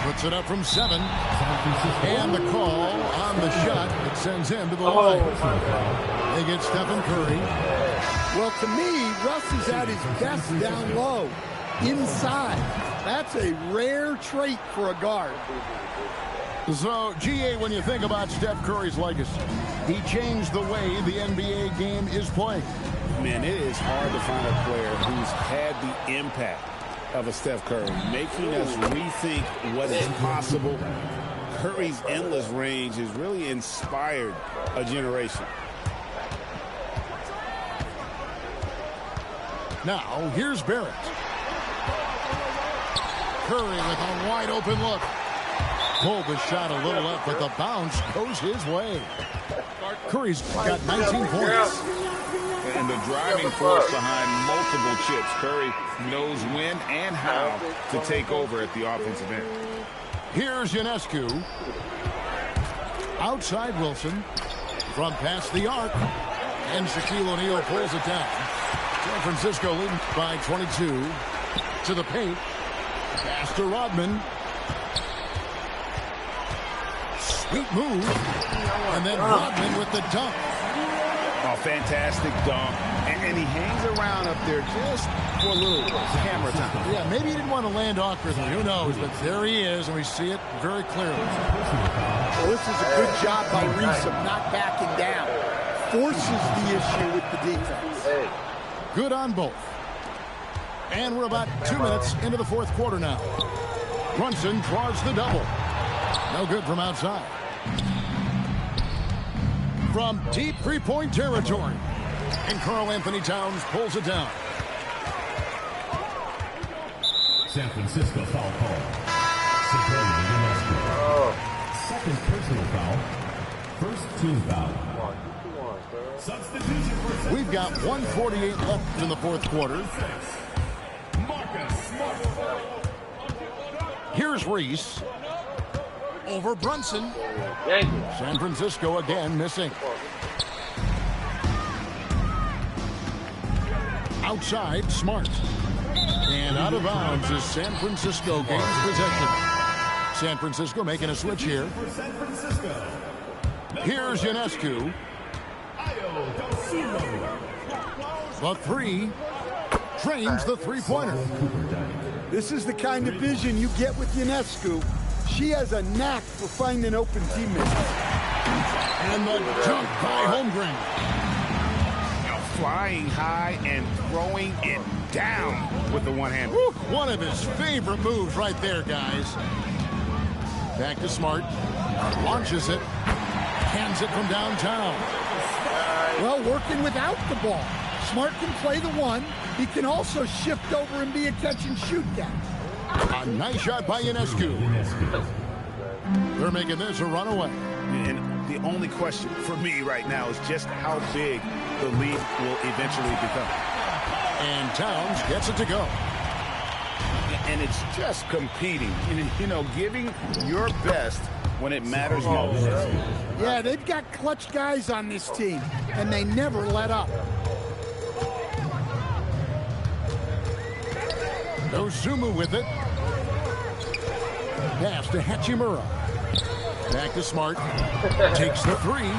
Puts it up from 7. And the call on the shot that sends him to the line. They get Stephen Curry. Well, to me, Russ is at his best down low, inside. That's a rare trait for a guard. So, GA, when you think about Steph Curry's legacy, he changed the way the NBA game is played. Man, it is hard to find a player who's had the impact of a Steph Curry, making us rethink what is possible. Curry's endless range has really inspired a generation. Now, here's Barrett. Curry with a wide open look. Pulled the shot a little up, but the bounce goes his way. Curry's got 19 points. And the driving force behind multiple chips. Curry knows when and how to take over at the offensive end. Here's Ionescu. Outside Wilson. From past the arc. And Shaquille O'Neal pulls it down. San Francisco leading by 22. To the paint. Pass to Rodman. Sweet move. And then Rodman with the dunk. Oh, fantastic dunk. And he hangs around up there just for a little camera time. Yeah, maybe he didn't want to land awkwardly. Who knows? But there he is, and we see it very clearly. Well, this is a good job by Reese of not backing down. forces the issue with the defense. Good on both. And we're about 2 minutes into the fourth quarter now. Brunson draws the double. No good from outside. From deep three-point territory. And Karl Anthony Towns pulls it down. San Francisco foul call. Second personal foul. First team foul. Substitution for We've got 1:48 left in the fourth quarter. Here's Reese. Over Brunson. San Francisco again missing. Outside, Smart. And out of bounds is San Francisco gains possession. San Francisco making a switch here. Here's Ionescu. The three. Trains the three-pointer. This is the kind of vision you get with Ionescu. She has a knack for finding open teammates. And the dunk by Holmgren. Flying high and throwing it down with the one-hand. One of his favorite moves right there, guys. Back to Smart. Launches it. Hands it from downtown. Well, working without the ball. Smart can play the one. He can also shift over and be a catch-and-shoot guy. A nice shot by Ionescu. They're making this a runaway. And the only question for me right now is just how big the lead will eventually become. And Towns gets it to go. And it's just competing, you know, giving your best when it matters most. Yeah, they've got clutch guys on this team, and they never let up. Ozumu with it. Pass to Hachimura. Back to Smart. Takes the three.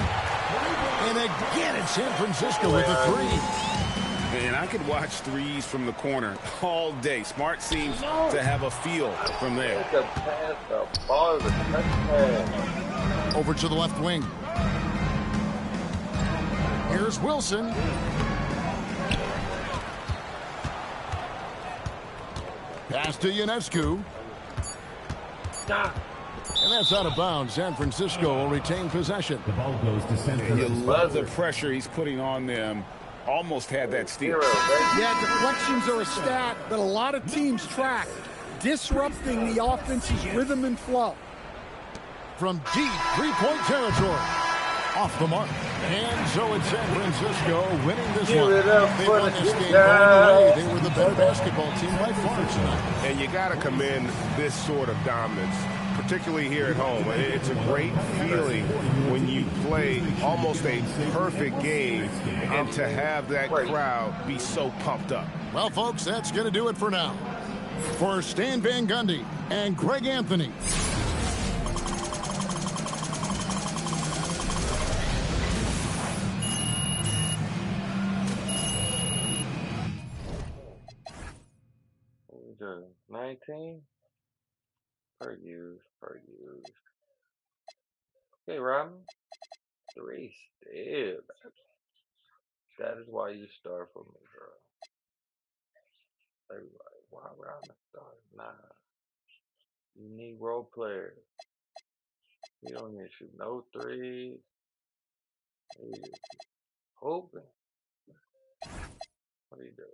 And again, it's San Francisco with the three. And I could watch threes from the corner all day. Smart seems to have a feel from there. Over to the left wing. Here's Wilson. Pass to Ionescu. And that's out of bounds. San Francisco will retain possession. The ball goes to San Francisco. You love the pressure he's putting on them. Almost had that steal. Yeah, deflections are a stat that a lot of teams track, disrupting the offense's rhythm and flow. From deep three-point territory. Off the mark. And so it's San Francisco winning this one. They won this game going away. They were the better basketball team by far tonight. And you got to commend this sort of dominance, particularly here at home. It's a great feeling when you play almost a perfect game and to have that crowd be so pumped up. Well, folks, that's going to do it for now. For Stan Van Gundy and Greg Anthony. What was it, 19? Per use. Okay, Robin. 3 steals. That is why you start for me, bro. Everybody, why Robin start? Nah. You need role players. You don't need to shoot no threes. You just hoping. What are you doing?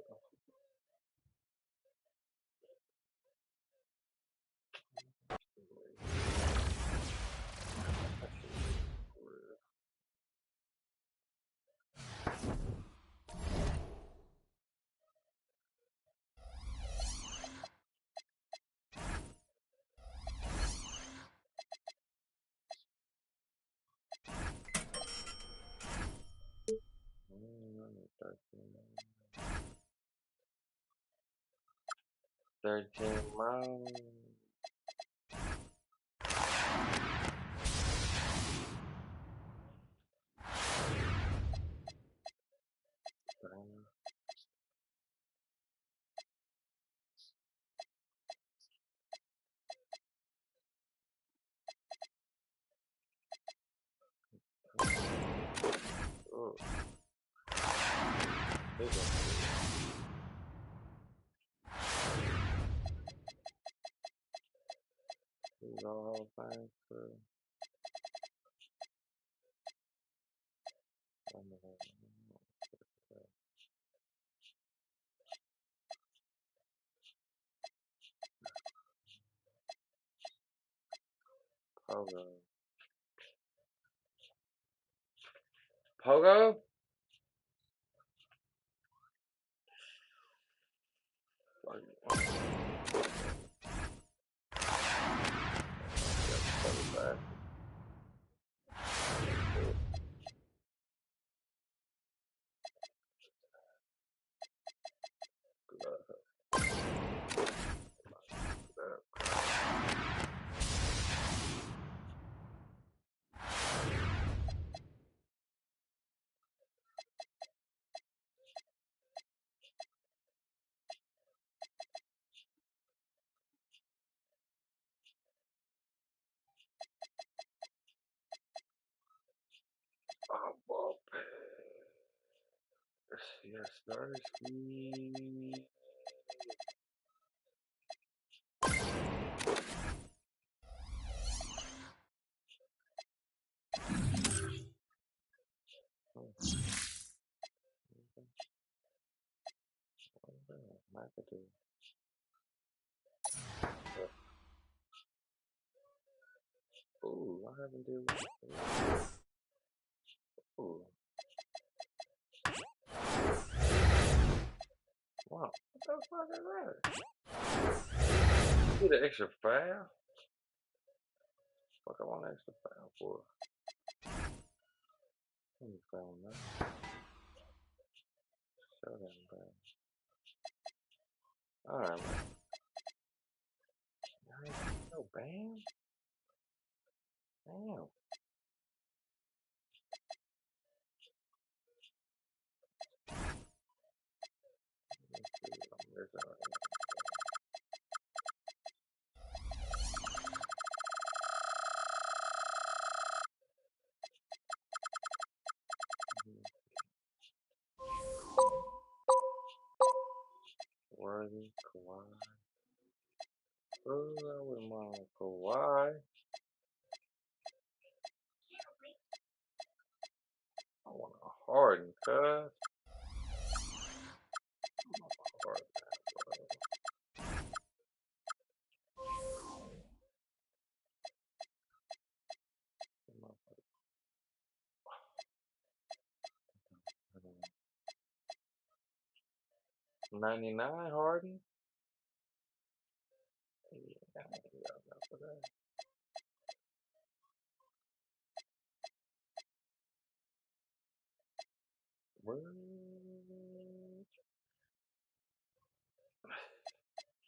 Thirteen miles. Oh. These all things for Pogo. Pogo? Oh, yes, Starsky. Ooh, I haven't did one. Ooh. Wow, what the fuck is that? Get an extra foul? Fuck, I want an extra foul for. Let me foul that. Show them, bro. Alright, man. No bam? Damn. Worthy, Kawhi. Oh, I wouldn't mind Kawhi. I want a Harden, cuz. Harden, 99 Harden? Yeah, I ain't got enough for that. What?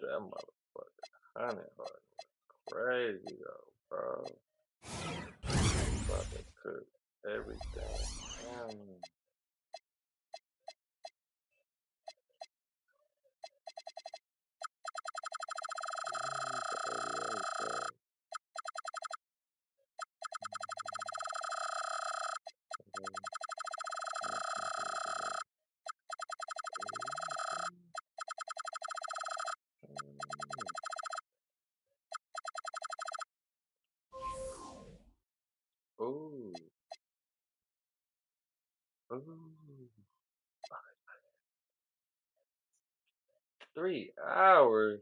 That motherfucker. 100 Harden. Crazy though, bro. Fucking cook everything. Ooh. Ooh. 3 hours.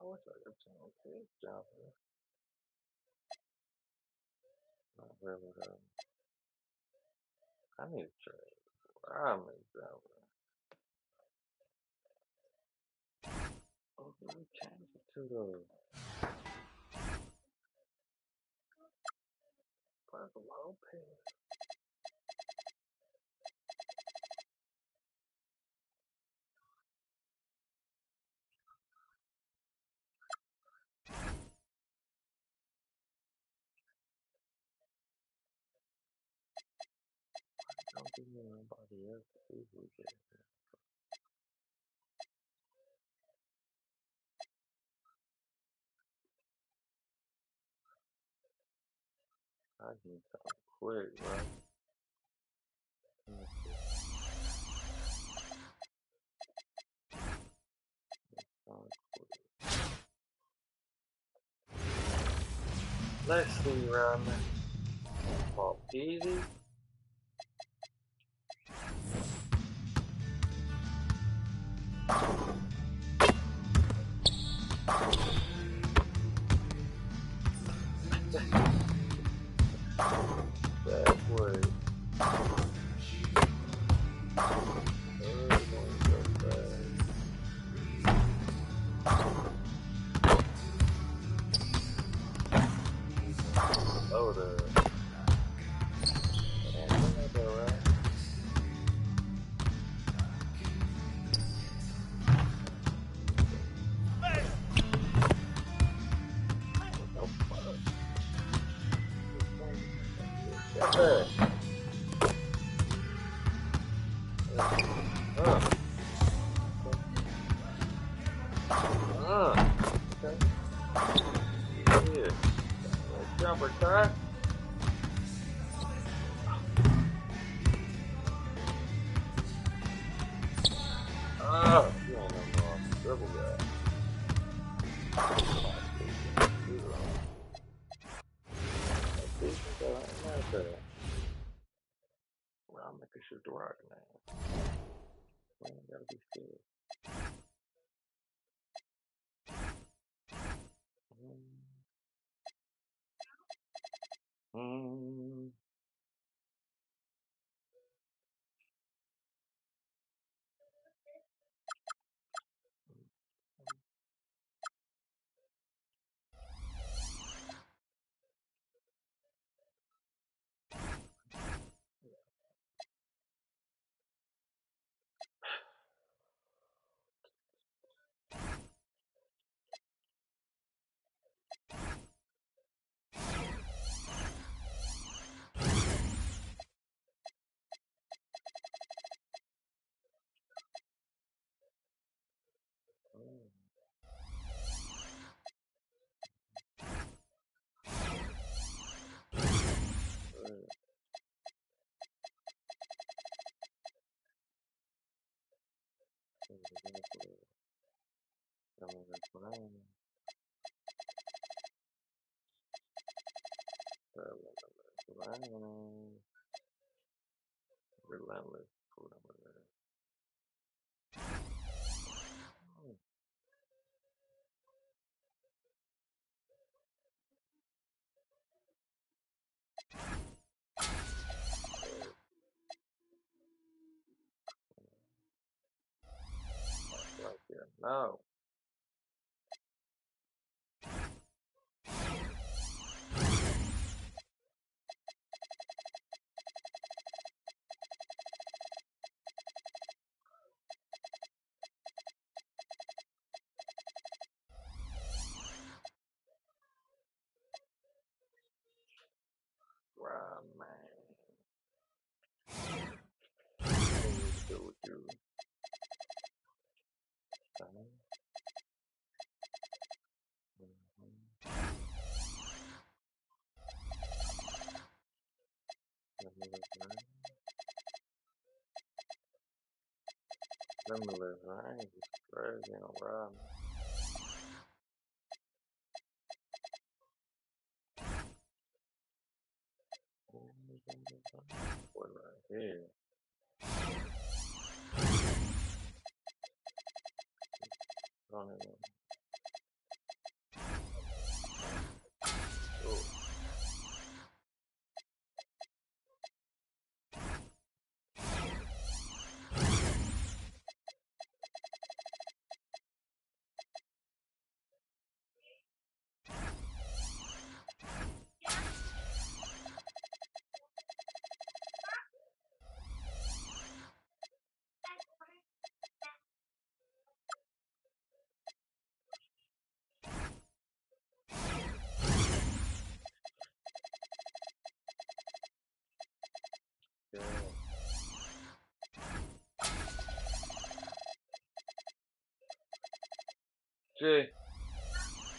I wish I could tell this job. Not really though. I need to trade. I'm example. Oh, let me change it to the Lopez. Nobody else to see who did it. I need something quick, bro. Let's see, Rodman. Ball easy. Bad boy. Load up. Jumper cut. You don't know dribble guy. Well, I'm making shoot the rock now. I gotta be scared. Relentless. Right there. No. Wow, man. What do with you? Limitless, right? It's crazy on Rodman. What right here? Don't even. Oh. Yeah. G,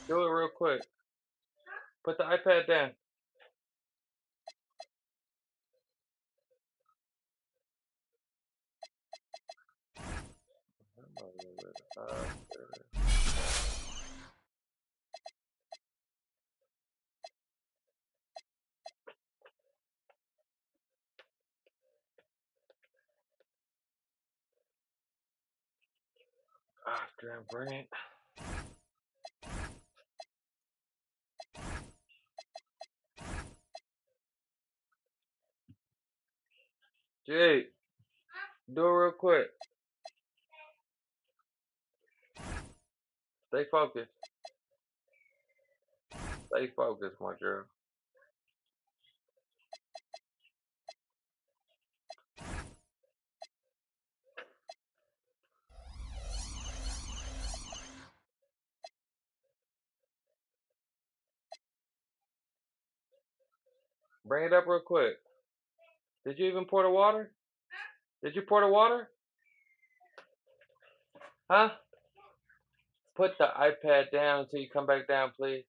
do it real quick. Put the iPad down. Damn, bring it. G, do it real quick. Stay focused. Stay focused, my girl. Bring it up real quick. Did you even pour the water? Did you pour the water? Huh? Put the iPad down until you come back down, please.